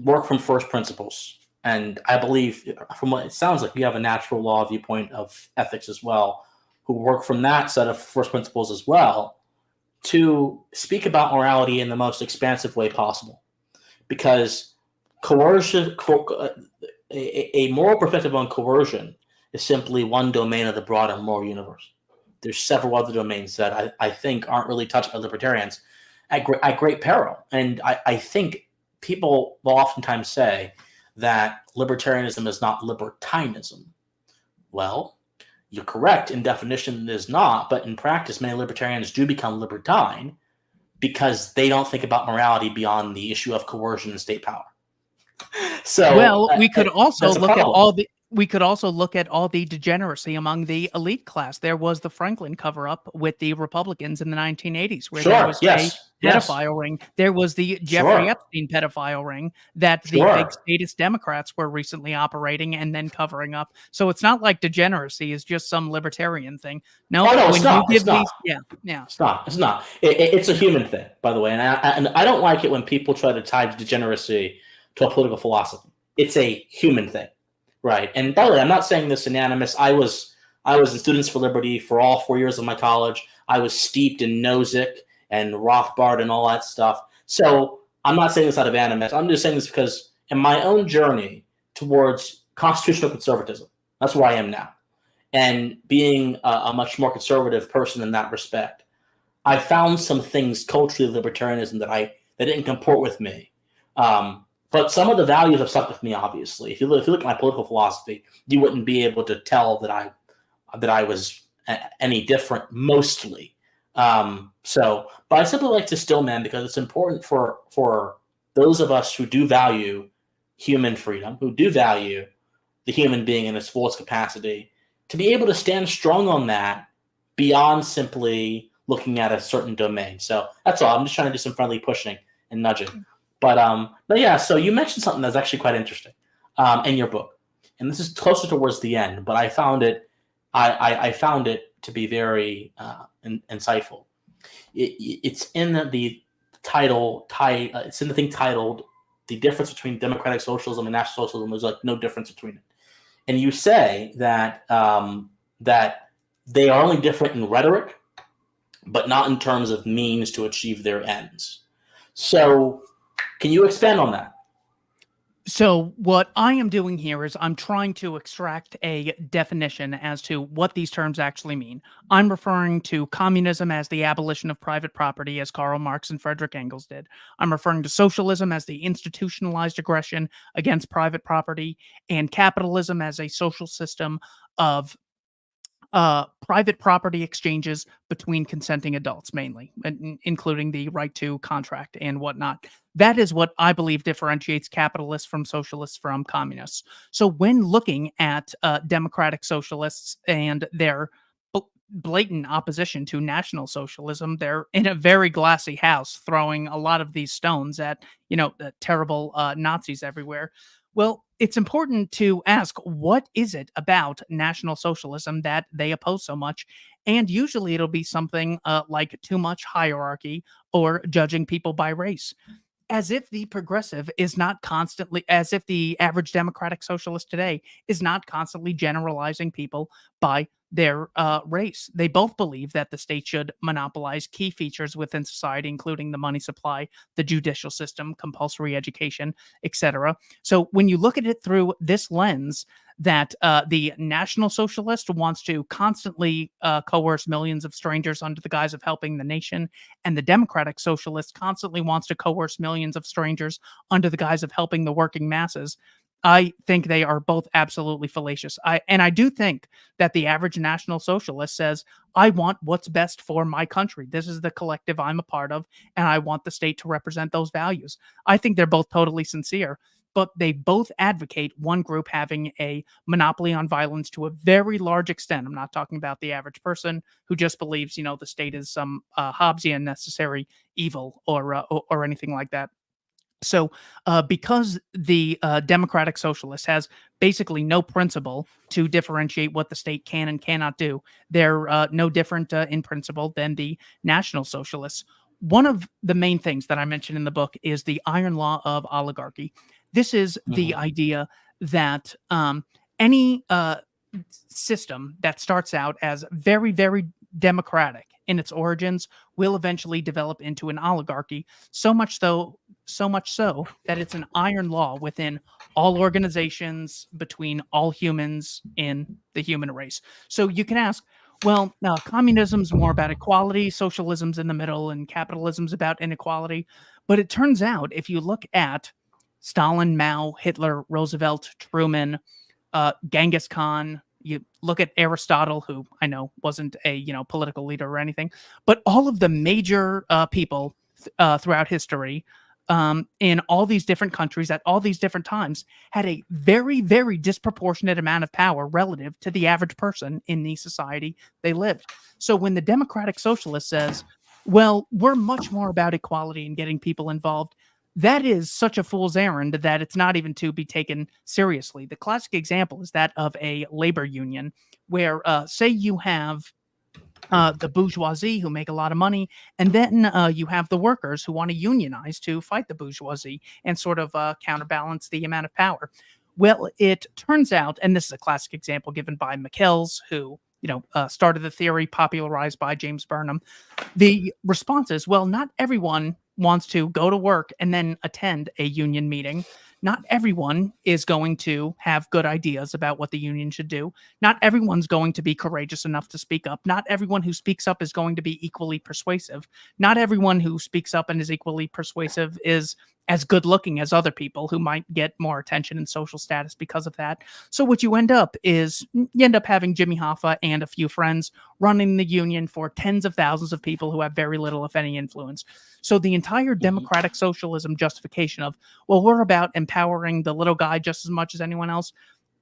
work from first principles. And I believe, from what it sounds like, you have a natural law viewpoint of ethics as well, who work from that set of first principles as well, to speak about morality in the most expansive way possible. Because coercion, a moral perspective on coercion is simply one domain of the broader moral universe. There's several other domains that I think aren't really touched by libertarians at great peril. And I think people will oftentimes say that libertarianism is not libertinism. Well, you're correct. In definition, it is not. But in practice, many libertarians do become libertine because they don't think about morality beyond the issue of coercion and state power. So, well, we could also that's a look at problem. all the we could also look at all the degeneracy among the elite class. There was the Franklin cover up with the Republicans in the 1980s, where there Sure. was a Yes. pedophile ring. There was the Jeffrey Sure. Epstein pedophile ring that the big Sure. statist Democrats were recently operating and then covering up. So it's not like degeneracy is just some libertarian thing. No, Oh no, it's when you not. It's give not. these, yeah. It's not. It's not. It's a human thing, by the way, and I don't like it when people try to tie degeneracy to a political philosophy. It's a human thing, right? And by the way, I'm not saying this anonymous. I was in Students for Liberty for all 4 years of my college. I was steeped in Nozick and Rothbard and all that stuff. So I'm not saying this out of animus. I'm just saying this because in my own journey towards constitutional conservatism, that's where I am now, and being a much more conservative person in that respect, I found some things culturally libertarianism that didn't comport with me. But some of the values have stuck with me. Obviously, if you look at my political philosophy, you wouldn't be able to tell that I was any different mostly. But I simply like to still man because it's important for those of us who do value human freedom, who do value the human being in its fullest capacity, to be able to stand strong on that beyond simply looking at a certain domain. So that's all. I'm just trying to do some friendly pushing and nudging. But yeah, so you mentioned something that's actually quite interesting in your book, and this is closer towards the end, but I found it to be very insightful. It's in the title. It's in the thing titled "The Difference Between Democratic Socialism and National Socialism." There's like no difference between it, and you say that that they are only different in rhetoric, but not in terms of means to achieve their ends. So, can you expand on that? So what I am doing here is I'm trying to extract a definition as to what these terms actually mean. I'm referring to communism as the abolition of private property, as Karl Marx and Frederick Engels did. I'm referring to socialism as the institutionalized aggression against private property, and capitalism as a social system of private property exchanges between consenting adults, mainly, including the right to contract and whatnot. That is what I believe differentiates capitalists from socialists from communists. So, when looking at democratic socialists and their blatant opposition to National Socialism, they're in a very glassy house, throwing a lot of these stones at the terrible Nazis everywhere. Well, it's important to ask, what is it about National Socialism that they oppose so much? And usually it'll be something like too much hierarchy or judging people by race. as if the progressive is not constantly, as if the average democratic socialist today is not constantly generalizing people by their race. They both believe that the state should monopolize key features within society, including the money supply, the judicial system, compulsory education, etc. So when you look at it through this lens, that the National Socialist wants to constantly coerce millions of strangers under the guise of helping the nation, and the Democratic Socialist constantly wants to coerce millions of strangers under the guise of helping the working masses. I think they are both absolutely fallacious. I do think that the average National Socialist says, "I want what's best for my country. This is the collective I'm a part of, and I want the state to represent those values." I think they're both totally sincere, but they both advocate one group having a monopoly on violence to a very large extent. I'm not talking about the average person who just believes, the state is some Hobbesian necessary evil, or anything like that. So, because the Democratic Socialist has basically no principle to differentiate what the state can and cannot do, they're no different in principle than the National Socialists. One of the main things that I mentioned in the book is the iron law of oligarchy. This is the Mhm. idea that any system that starts out as very, very democratic in its origins will eventually develop into an oligarchy. So much so that it's an iron law within all organizations, between all humans in the human race. So you can ask, well, communism's more about equality, socialism's in the middle, and capitalism's about inequality. But it turns out, if you look at Stalin, Mao, Hitler, Roosevelt, Truman, Genghis Khan. You look at Aristotle, who I know wasn't a political leader or anything, but all of the major people throughout history, in all these different countries at all these different times, had a very, very disproportionate amount of power relative to the average person in the society they lived. So when the Democratic Socialist says, "Well, we're much more about equality and getting people involved," that is such a fool's errand that it's not even to be taken seriously. The classic example is that of a labor union, where, say, you have the bourgeoisie who make a lot of money, and then you have the workers who want to unionize to fight the bourgeoisie and sort of counterbalance the amount of power. Well, it turns out, and this is a classic example given by McKells, who started the theory popularized by James Burnham. The response is, well, not everyone wants to go to work and then attend a union meeting. Not everyone is going to have good ideas about what the union should do. Not everyone's going to be courageous enough to speak up. Not everyone who speaks up is going to be equally persuasive. Not everyone who speaks up and is equally persuasive is as good looking as other people who might get more attention and social status because of that. So what you end up is you end up having Jimmy Hoffa and a few friends running the union for tens of thousands of people who have very little, if any, influence. So the entire Mhm. democratic socialism justification of, well, we're about empowering the little guy just as much as anyone else,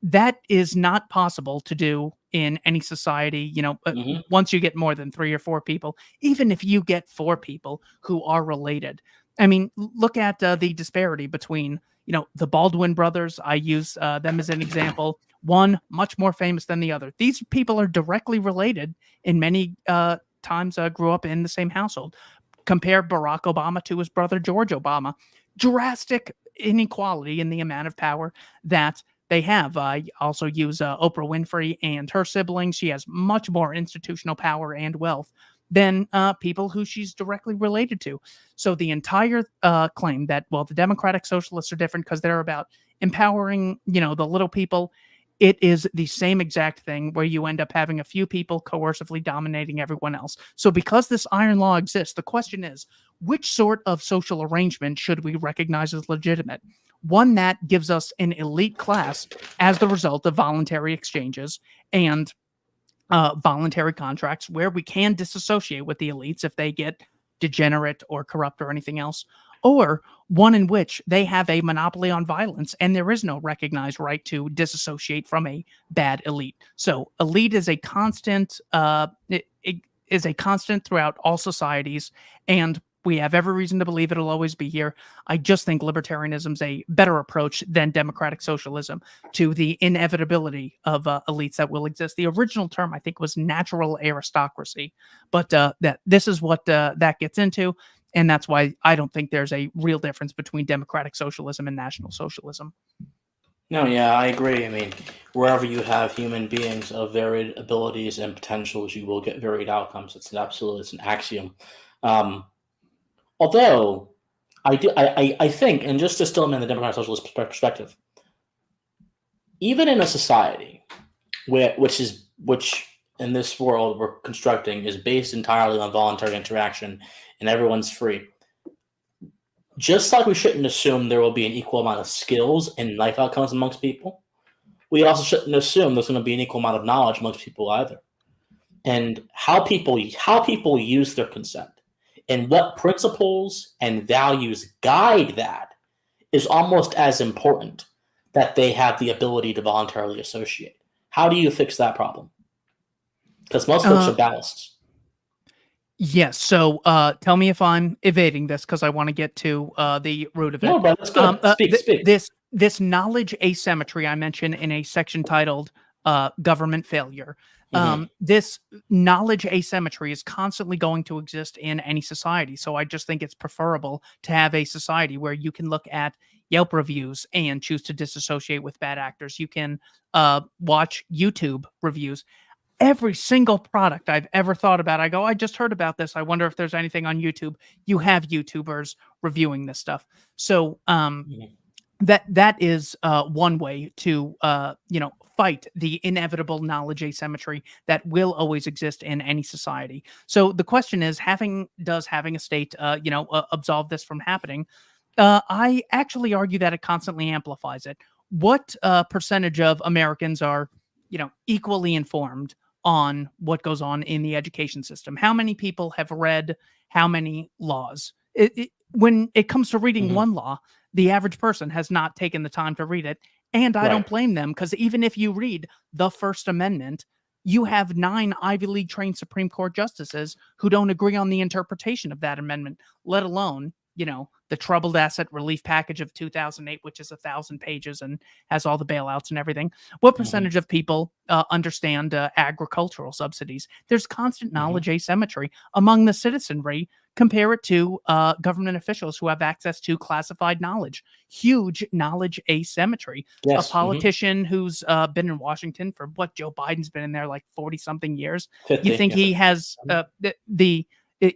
that is not possible to do in any society. Mhm. Once you get more than three or four people, even if you get four people who are related. I mean, look at the disparity between, the Baldwin brothers. I use them as an example. One much more famous than the other. These people are directly related in many times, grew up in the same household. Compare Barack Obama to his brother George Obama. Drastic inequality in the amount of power that they have. I also use Oprah Winfrey and her siblings. She has much more institutional power and wealth than people who she's directly related to. So the entire claim that, well, the Democratic Socialists are different because they're about empowering, the little people. It is the same exact thing where you end up having a few people coercively dominating everyone else. So because this iron law exists, the question is, which sort of social arrangement should we recognize as legitimate? One that gives us an elite class as the result of voluntary exchanges and voluntary contracts, where we can disassociate with the elites if they get degenerate or corrupt or anything else, or one in which they have a monopoly on violence and there is no recognized right to disassociate from a bad elite. So elite is a constant. It is a constant throughout all societies, and we have every reason to believe it'll always be here. I just think libertarianism's a better approach than democratic socialism to the inevitability of elites that will exist. The original term, I think, was natural aristocracy, but that this is what that gets into. And that's why I don't think there's a real difference between democratic socialism and National Socialism. No, yeah, I agree. I mean, wherever you have human beings of varied abilities and potentials, you will get varied outcomes. It's an axiom. Um, although I think, and just to still in the democratic socialist perspective, even in a society which in this world we're constructing is based entirely on voluntary interaction and everyone's free, just like we shouldn't assume there will be an equal amount of skills and life outcomes amongst people, we also shouldn't assume there's going to be an equal amount of knowledge amongst people either. And how people use their consent and what principles and values guide that is almost as important that they have the ability to voluntarily associate. How do you fix that problem? Because most folks are ballasts. Yes. So tell me if I'm evading this because I want to get to the root of it. No, but that's good. Speak. This knowledge asymmetry I mentioned in a section titled Government Failure. This knowledge asymmetry is constantly going to exist in any society. So I just think it's preferable to have a society where you can look at Yelp reviews and choose to disassociate with bad actors. You can watch YouTube reviews. Every single product I've ever thought about, I go, I just heard about this. I wonder if there's anything on YouTube. You have YouTubers reviewing this stuff. So that is one way to fight the inevitable knowledge asymmetry that will always exist in any society. So the question is, having a state absolve this from happening? I actually argue that it constantly amplifies it. What percentage of Americans are equally informed on what goes on in the education system? How many people have read how many laws? When it comes to reading one law, the average person has not taken the time to read it. And I don't blame them, because even if you read the First Amendment, you have 9 Ivy League trained Supreme Court justices who don't agree on the interpretation of that amendment, let alone, the troubled asset relief package of 2008, which is 1,000 pages and has all the bailouts and everything. What percentage of people understand agricultural subsidies? There's constant knowledge asymmetry among the citizenry. Compare it to government officials who have access to classified knowledge. Huge knowledge asymmetry. Yes. A politician who's been in Washington for Joe Biden's been in there like 40-something years. 50, you think he has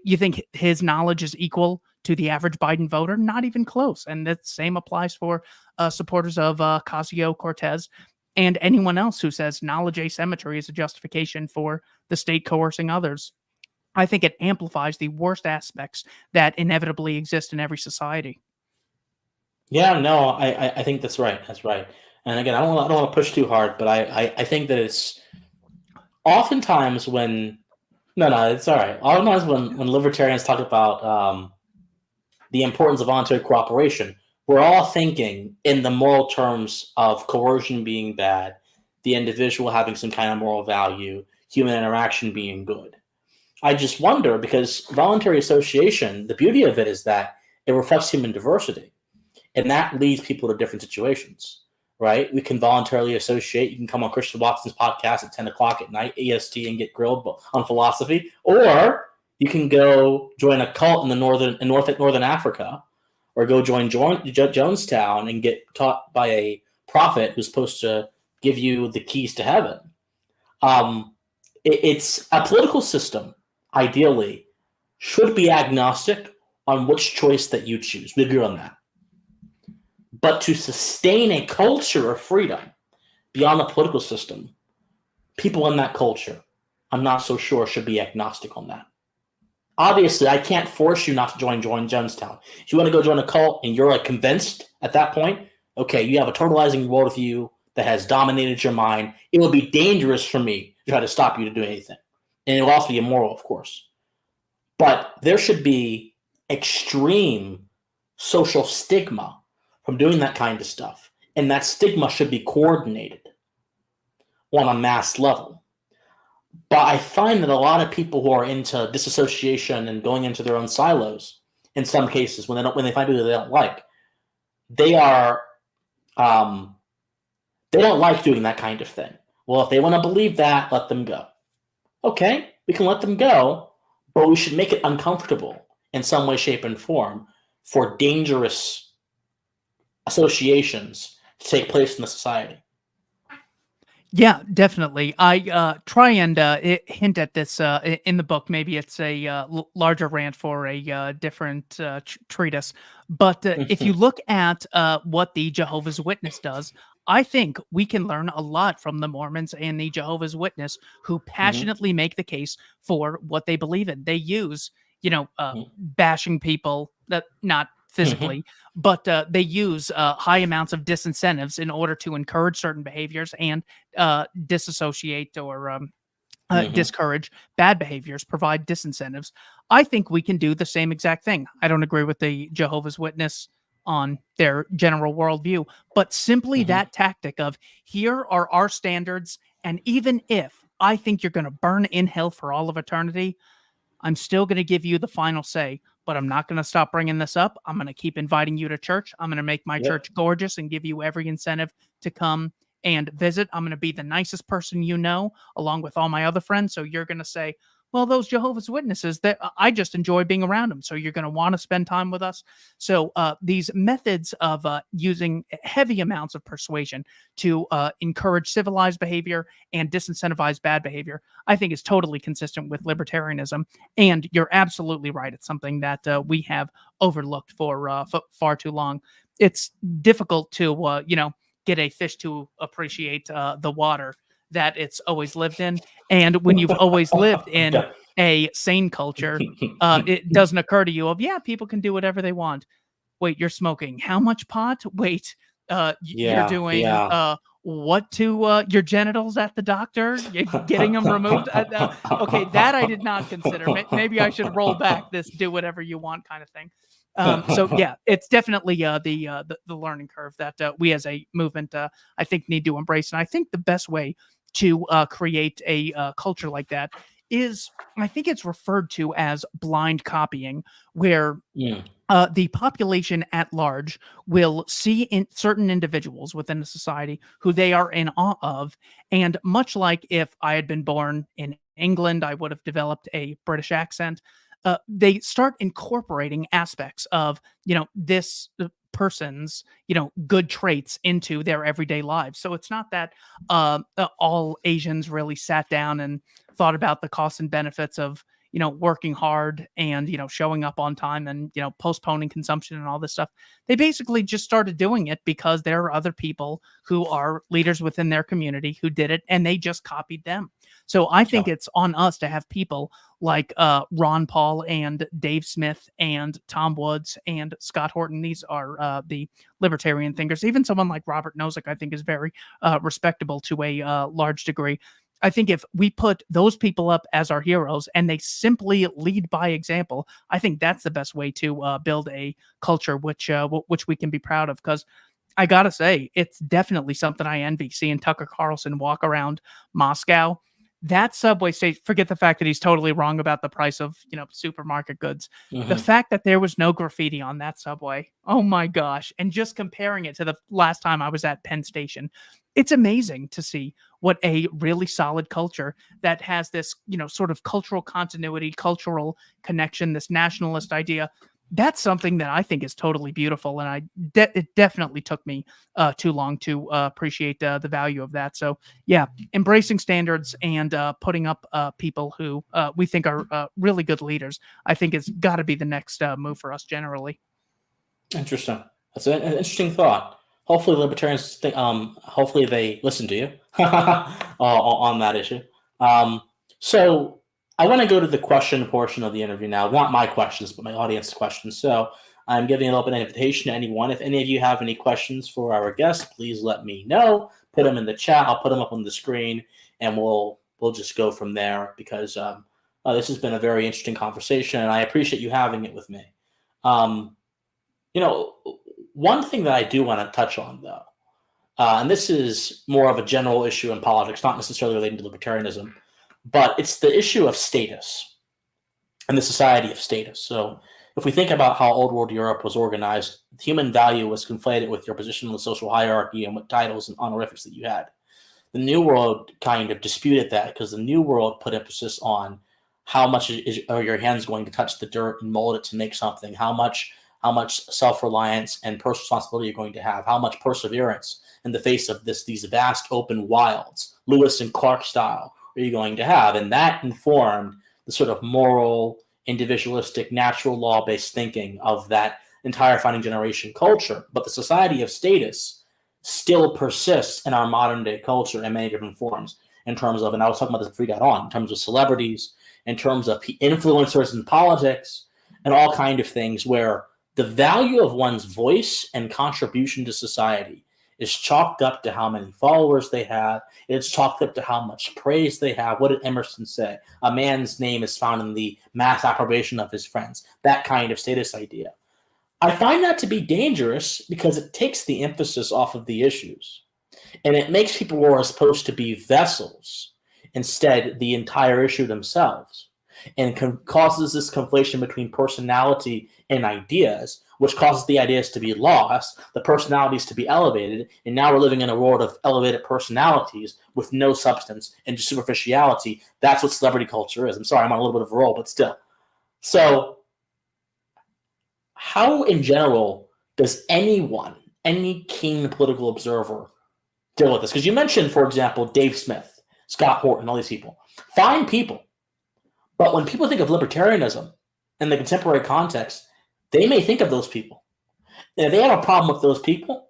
you think his knowledge is equal to the average Biden voter? Not even close. And the same applies for supporters of Ocasio-Cortez and anyone else who says knowledge asymmetry is a justification for the state coercing others. I think it amplifies the worst aspects that inevitably exist in every society. Yeah, no, I think that's right. That's right. And again, I don't want to push too hard, but I think that it's oftentimes when it's all right. Oftentimes when libertarians talk about the importance of voluntary cooperation, we're all thinking in the moral terms of coercion being bad, the individual having some kind of moral value, human interaction being good. I just wonder, because voluntary association, the beauty of it is that it reflects human diversity, and that leads people to different situations, right? We can voluntarily associate. You can come on Christian Watson's podcast at 10 o'clock at night, EST, and get grilled on philosophy, or you can go join a cult in northern Africa, or go join Jonestown and get taught by a prophet who's supposed to give you the keys to heaven. It's a political system. Ideally, should be agnostic on which choice that you choose. We agree on that. But to sustain a culture of freedom beyond the political system, people in that culture, I'm not so sure, should be agnostic on that. Obviously, I can't force you not to join Jonestown. If you want to go join a cult and you're convinced at that point, okay, you have a totalizing worldview that has dominated your mind, it would be dangerous for me to try to stop you to do anything. And it will also be immoral, of course. But there should be extreme social stigma from doing that kind of stuff. And that stigma should be coordinated on a mass level. But I find that a lot of people who are into disassociation and going into their own silos, in some cases, when they find people they don't like, they don't like doing that kind of thing. Well, if they want to believe that, let them go. Okay, we can let them go, but we should make it uncomfortable in some way, shape, and form for dangerous associations to take place in the society. Yeah, definitely. I try and hint at this in the book. Maybe it's a larger rant for a different treatise. But if you Mhm, look at what the Jehovah's Witness does, I think we can learn a lot from the Mormons and the Jehovah's Witness, who mhm, passionately make the case for what they believe in. They use, mhm, bashing people, that not mhm, physically, but they use high amounts of disincentives in order to encourage certain behaviors and disassociate or mhm, discourage bad behaviors, provide disincentives. I think we can do the same exact thing. I don't agree with the Jehovah's Witness on their general worldview, but simply mhm. that tactic of here are our standards, and even if I think you're going to burn in hell for all of eternity, I'm still going to give you the final say, but I'm not going to stop bringing this up. I'm going to keep inviting you to church. I'm going to make my Yep. church gorgeous and give you every incentive to come and visit. I'm going to be the nicest person you know, along with all my other friends. So you're going to say, well, those Jehovah's Witnesses, that I just enjoy being around them. So you're going to want to spend time with us. So these methods of using heavy amounts of persuasion to encourage civilized behavior and disincentivize bad behavior, I think is totally consistent with libertarianism. And you're absolutely right. It's something that we have overlooked for far too long. It's difficult to, get a fish to appreciate the water that it's always lived in. And when you've always lived in Okay. a sane culture, it doesn't occur to you of, yeah, people can do whatever they want. Wait, you're smoking how much pot? Wait, you're Yeah, doing yeah. what to your genitals at the doctor? Getting them removed? Okay, that I did not consider. Maybe I should roll back this "do whatever you want" kind of thing. So yeah, it's definitely the learning curve that we as a movement, I think, need to embrace. And I think the best way to create a culture like that is, I think it's referred to as blind copying, where Mm, the population at large will see in certain individuals within a society who they are in awe of. And much like if I had been born in England, I would have developed a British accent. They start incorporating aspects of, this person's, good traits into their everyday lives. So it's not that all Asians really sat down and thought about the costs and benefits of, working hard and, showing up on time and, postponing consumption and all this stuff. They basically just started doing it because there are other people who are leaders within their community who did it, and they just copied them. So I think yeah. it's on us to have people like Ron Paul and Dave Smith and Tom Woods and Scott Horton. These are the libertarian thinkers. Even someone like Robert Nozick, I think, is very respectable to a large degree. I think if we put those people up as our heroes and they simply lead by example, I think that's the best way to build a culture which we can be proud of. Because I gotta say, it's definitely something I envy, seeing Tucker Carlson walk around Moscow. That subway station, forget the fact that he's totally wrong about the price of, supermarket goods. The Mhm. fact that there was no graffiti on that subway, oh my gosh. And just comparing it to the last time I was at Penn Station, it's amazing to see what a really solid culture that has this, sort of cultural continuity, cultural connection, this nationalist idea. That's something that I think is totally beautiful, and it definitely took me too long to appreciate the value of that. So yeah, embracing standards and putting up people who we think are really good leaders, I think has got to be the next move for us generally. Interesting. That's an interesting thought. Hopefully, libertarians think. Hopefully, they listen to you on that issue. Um, so, I want to go to the question portion of the interview now. Not my questions, but my audience questions. So, I'm giving an open invitation to anyone. If any of you have any questions for our guest, please let me know. Put them in the chat. I'll put them up on the screen, and we'll just go from there. Because this has been a very interesting conversation, and I appreciate you having it with me. Um, you know, one thing that I do want to touch on, though, and this is more of a general issue in politics, not necessarily relating to libertarianism, but it's the issue of status and the society of status. So, if we think about how old world Europe was organized, human value was conflated with your position in the social hierarchy and what titles and honorifics that you had. The New World kind of disputed that because the New World put emphasis on how much are your hands going to touch the dirt and mold it to make something? How much self-reliance and personal responsibility you're going to have? How much perseverance in the face of these vast open wilds, Lewis and Clark style, are you going to have? And that informed the sort of moral, individualistic, natural law-based thinking of that entire founding generation culture. But the society of status still persists in our modern day culture in many different forms. In terms of, and I was talking about this before we got on, in terms of celebrities, in terms of influencers in politics, and all kind of things where the value of one's voice and contribution to society is chalked up to how many followers they have. It's chalked up to how much praise they have. What did Emerson say? A man's name is found in the mass approbation of his friends. That kind of status idea. I find that to be dangerous because it takes the emphasis off of the issues. And it makes people who are supposed to be vessels instead the entire issue themselves, and causes this conflation between personality and ideas, which causes the ideas to be lost, the personalities to be elevated, and now we're living in a world of elevated personalities with no substance and just superficiality. That's what celebrity culture is. I'm sorry, I'm on a little bit of a roll, but still. So, how in general does anyone, any keen political observer, deal with this? Because you mentioned, for example, Dave Smith, Scott Horton, all these people. Fine people. But when people think of libertarianism in the contemporary context, they may think of those people. And if they have a problem with those people,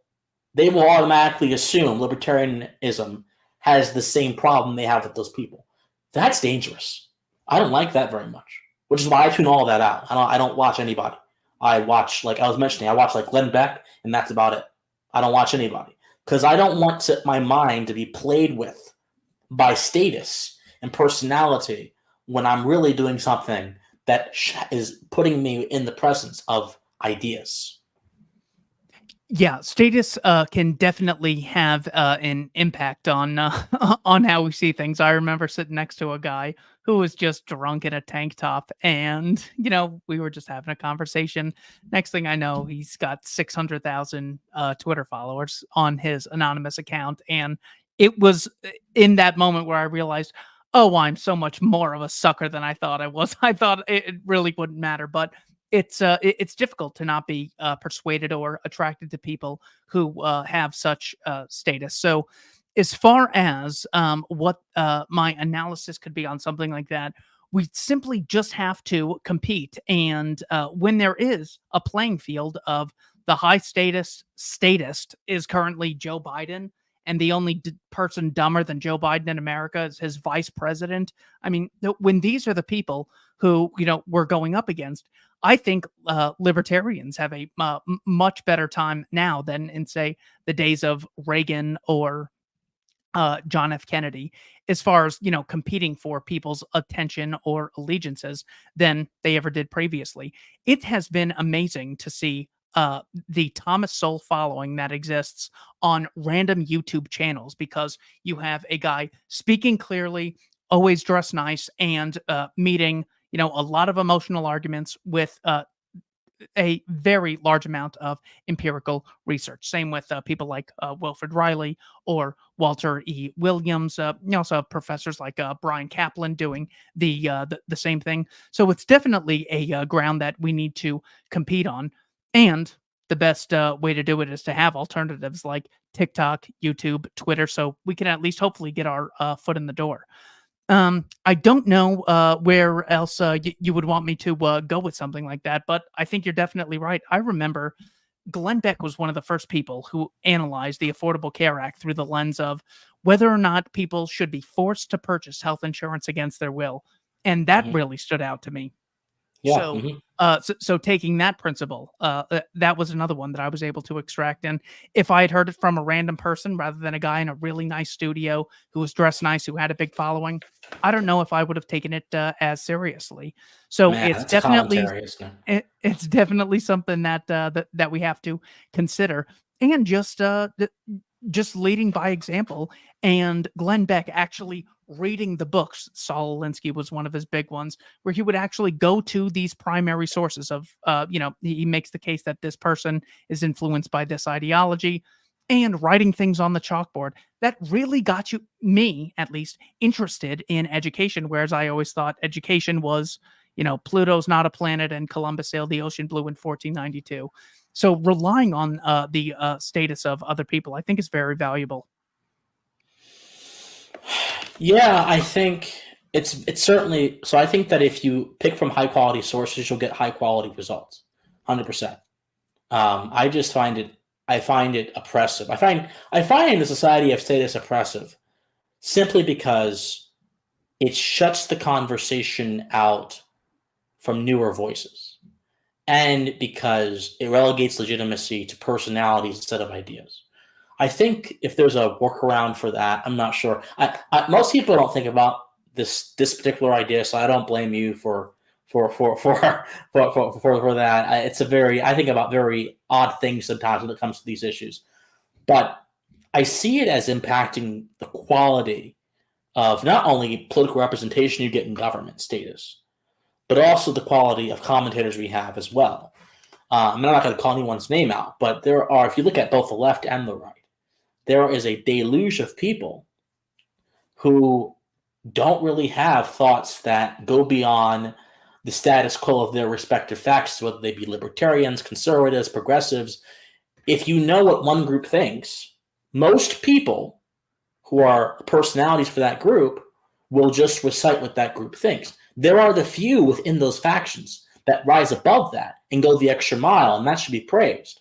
they will automatically assume libertarianism has the same problem they have with those people. That's dangerous. I don't like that very much, which is why I tune all of that out. I don't watch anybody. I watch, like I was mentioning, I watch like Glenn Beck, and that's about it. I don't watch anybody because I don't want my mind to be played with by status and personality when I'm really doing something that is putting me in the presence of ideas. Yeah, status can definitely have an impact on on how we see things. I remember sitting next to a guy who was just drunk in a tank top, and we were just having a conversation. Next thing I know, he's got 600,000 Twitter followers on his anonymous account, and it was in that moment where I realized, oh, I'm so much more of a sucker than I thought I was. I thought it really wouldn't matter, but it's difficult to not be persuaded or attracted to people who have such status. So, as far as what my analysis could be on something like that, we simply just have to compete. And when there is a playing field of the high statist is currently Joe Biden, and the only person dumber than Joe Biden in America is his vice president. I mean, when these are the people who we're going up against, I think libertarians have a much better time now than in, say, the days of Reagan or John F. Kennedy, as far as competing for people's attention or allegiances than they ever did previously. It has been amazing to see the Thomas Sowell following that exists on random YouTube channels, because you have a guy speaking clearly, always dressed nice, and meeting a lot of emotional arguments with a very large amount of empirical research. Same with people like Wilfred Riley or Walter E. Williams. You also have professors like Brian Kaplan doing the same thing. So it's definitely a ground that we need to compete on. And the best way to do it is to have alternatives like TikTok, YouTube, Twitter, so we can at least hopefully get our foot in the door. I don't know where else you would want me to go with something like that, but I think you're definitely right. I remember Glenn Beck was one of the first people who analyzed the Affordable Care Act through the lens of whether or not people should be forced to purchase health insurance against their will. And that Mhm. really stood out to me. Yeah. So, so taking that principle, that was another one that I was able to extract. And if I had heard it from a random person rather than a guy in a really nice studio who was dressed nice, who had a big following, I don't know if I would have taken it as seriously. So Man, it's that's a definitely commentary, isn't it? it's definitely something that we have to consider, and just leading by example. And Glenn Beck actually reading the books. Saul Alinsky was one of his big ones, where he would actually go to these primary sources of, he makes the case that this person is influenced by this ideology. and writing things on the chalkboard that really got me at least, interested in education. Whereas I always thought education was, Pluto's not a planet and Columbus sailed the ocean blue in 1492. So relying on the status of other people, I think is very valuable. Yeah, I think it's certainly so. I think that if you pick from high quality sources, you'll get high quality results, 100%. I just find it oppressive. I find the society of status oppressive simply because it shuts the conversation out from newer voices, and because it relegates legitimacy to personalities instead of ideas. I think if there's a workaround for that, I'm not sure. Most people don't think about this particular idea, so I don't blame you for that. It's a very I think about very odd things sometimes when it comes to these issues, but I see it as impacting the quality of not only political representation you get in government status, but also the quality of commentators we have as well. I'm not going to call anyone's name out, but there are, if you look at both the left and the right, there is a deluge of people who don't really have thoughts that go beyond the status quo of their respective factions, whether they be libertarians, conservatives, progressives. If you know what one group thinks, most people who are personalities for that group will just recite what that group thinks. There are the few within those factions that rise above that and go the extra mile, and that should be praised.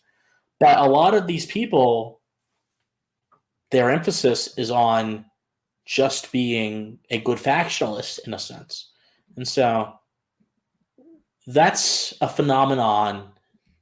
But a lot of these people, their emphasis is on just being a good factionalist in a sense. And so that's a phenomenon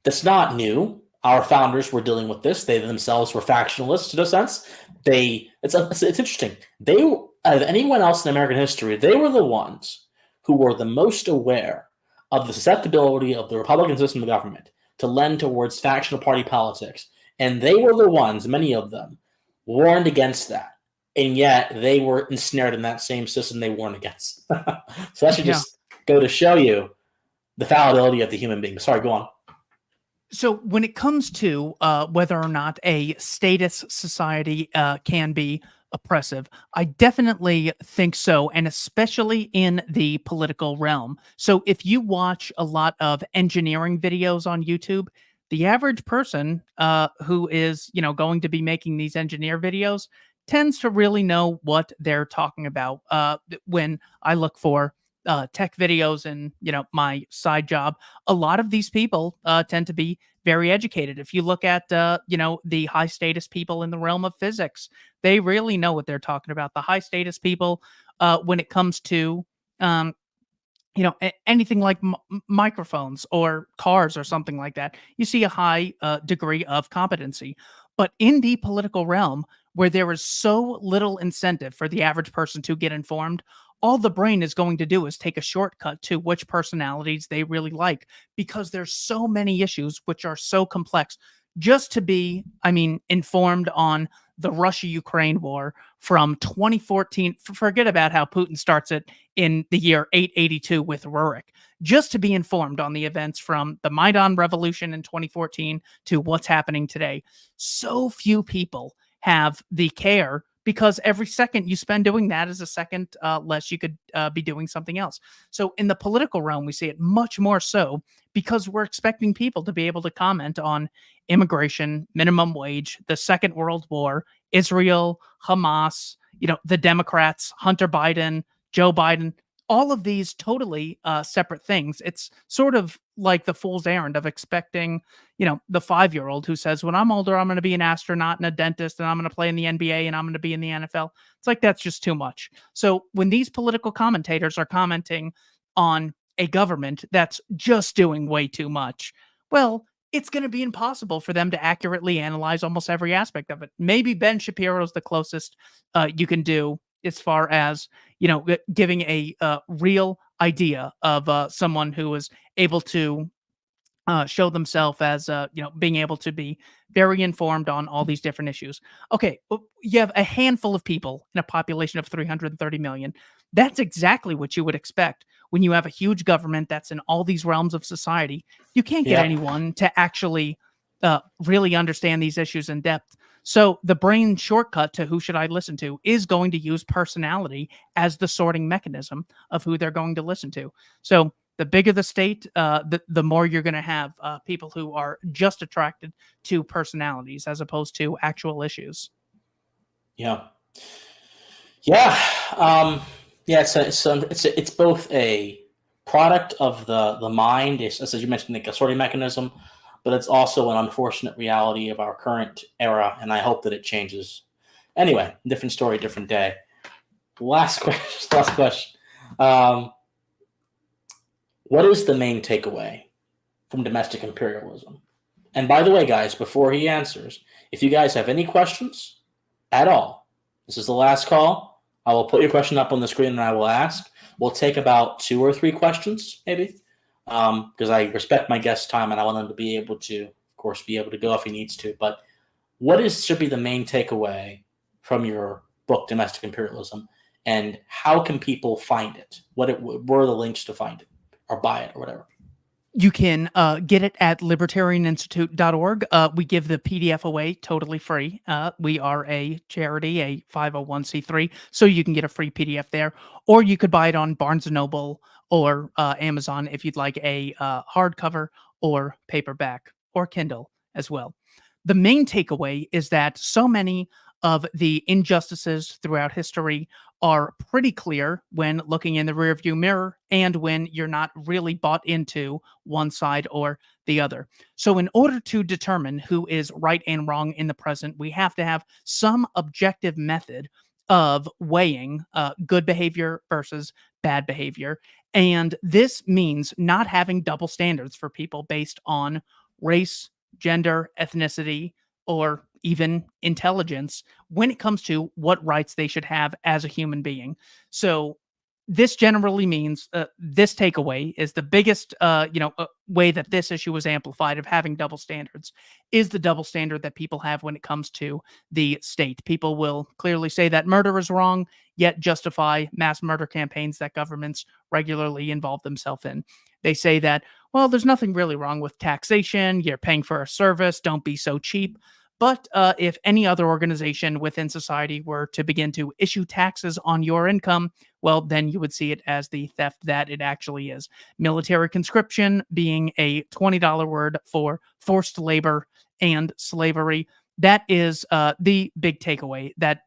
that's not new. Our founders were dealing with this. They themselves were factionalists in a sense. It's interesting. They, of anyone else in American history, they were the ones who were the most aware of the susceptibility of the Republican system of government to lend towards factional party politics. And they were the ones, many of them, warned against that. And yet they were ensnared in that same system they warned against. So that should just go to show you the fallibility of the human being. Sorry, go on. So when it comes to whether or not a status society can be oppressive, I definitely think so, and especially in the political realm. So if you watch a lot of engineering videos on YouTube, the average person who is, going to be making these engineer videos tends to really know what they're talking about. When I look for tech videos and my side job, a lot of these people tend to be very educated. If you look at the high status people in the realm of physics, they really know what they're talking about. The high status people, when it comes to um, anything like microphones or cars or something like that, you see a high degree of competency. But in the political realm, where there is so little incentive for the average person to get informed, all the brain is going to do is take a shortcut to which personalities they really like, because there's so many issues which are so complex. Just to be, informed on the Russia-Ukraine war from 2014. Forget about how Putin starts it in the year 882 with Rurik. Just to be informed on the events from the Maidan Revolution in 2014 to what's happening today. So few people have the care, because every second you spend doing that is a second less you could be doing something else. So in the political realm, we see it much more so, because we're expecting people to be able to comment on immigration, minimum wage, the Second World War, Israel, Hamas, the Democrats, Hunter Biden, Joe Biden, all of these totally separate things. It's sort of like the fool's errand of expecting, the 5-year-old who says, when I'm older, I'm going to be an astronaut and a dentist, and I'm going to play in the NBA, and I'm going to be in the NFL. It's like, that's just too much. So when these political commentators are commenting on a government that's just doing way too much, well, it's going to be impossible for them to accurately analyze almost every aspect of it. Maybe Ben Shapiro's the closest you can do as far as, giving a real idea of someone who is able to show themselves as, being able to be very informed on all these different issues. Okay, you have a handful of people in a population of 330 million. That's exactly what you would expect when you have a huge government that's in all these realms of society. You can't get anyone to actually really understand these issues in depth. So the brain shortcut to who should I listen to is going to use personality as the sorting mechanism of who they're going to listen to. So the bigger the state, the more you're going to have people who are just attracted to personalities as opposed to actual issues. Yeah. Yeah. Yeah. It's both a product of the mind, as you mentioned, like a sorting mechanism, but it's also an unfortunate reality of our current era, and I hope that it changes. Anyway, different story, different day. Last question. Last question. Um, what is the main takeaway from domestic imperialism? And by the way, guys, before he answers, if you guys have any questions at all, this is the last call. I will put your question up on the screen and I will ask. We'll take about 2 or 3 questions, maybe, because I respect my guest's time and I want him to be able to, of course, be able to go if he needs to. But should be the main takeaway from your book, Domestic Imperialism, and how can people find it? Where are the links to find it or buy it or whatever? You can get it at libertarianinstitute.org. We give the PDF away totally free. We are a charity, a 501c3, so you can get a free PDF there. Or you could buy it on Barnes & Noble or Amazon if you'd like a hardcover or paperback or Kindle as well. The main takeaway is that so many of the injustices throughout history are pretty clear when looking in the rearview mirror and when you're not really bought into one side or the other. So, in order to determine who is right and wrong in the present, we have to have some objective method of weighing good behavior versus bad behavior. And this means not having double standards for people based on race, gender, ethnicity, or even intelligence when it comes to what rights they should have as a human being. So this generally means this takeaway is the biggest way that this issue was amplified of having double standards is the double standard that people have when it comes to the state. People will clearly say that murder is wrong, yet justify mass murder campaigns that governments regularly involve themselves in. They say that, well, there's nothing really wrong with taxation. You're paying for a service. Don't be so cheap. But if any other organization within society were to begin to issue taxes on your income, well, then you would see it as the theft that it actually is. Military conscription being a $20 word for forced labor and slavery. That is the big takeaway that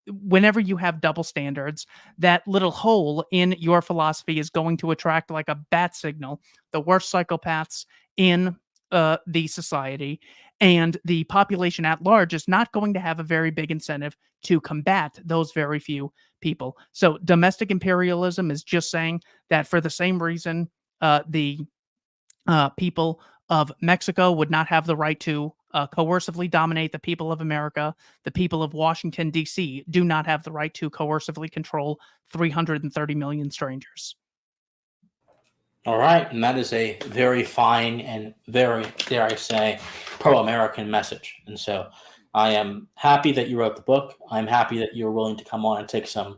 whenever you have double standards, that little hole in your philosophy is going to attract like a bat signal, the worst psychopaths in the society, and the population at large is not going to have a very big incentive to combat those very few people. So domestic imperialism is just saying that for the same reason the people of Mexico would not have the right to coercively dominate the people of America, the people of Washington, D.C. do not have the right to coercively control 330 million strangers. All right, and that is a very fine and very, dare I say, pro-American message. And so I am happy that you wrote the book. I'm happy that you're willing to come on and take some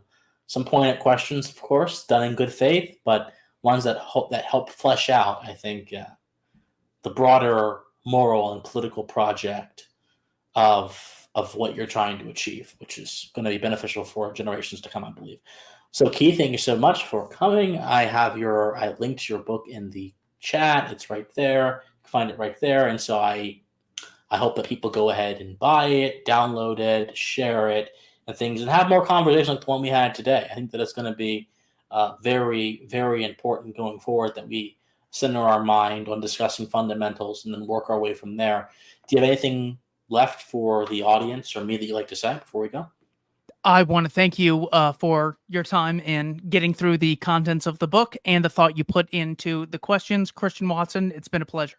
poignant questions, of course, done in good faith, but ones that help flesh out, I think, the broader moral and political project of what you're trying to achieve, which is going to be beneficial for generations to come, I believe. So, Keith, thank you so much for coming. I linked your book in the chat. It's right there. You can find it right there. And so I hope that people go ahead and buy it, download it, share it, and things, and have more conversations like the one we had today. I think that it's going to be very, very important going forward that we center our mind on discussing fundamentals and then work our way from there. Do you have anything left for the audience or me that you'd like to say before we go? I want to thank you for your time in getting through the contents of the book and the thought you put into the questions. Christian Watson, it's been a pleasure.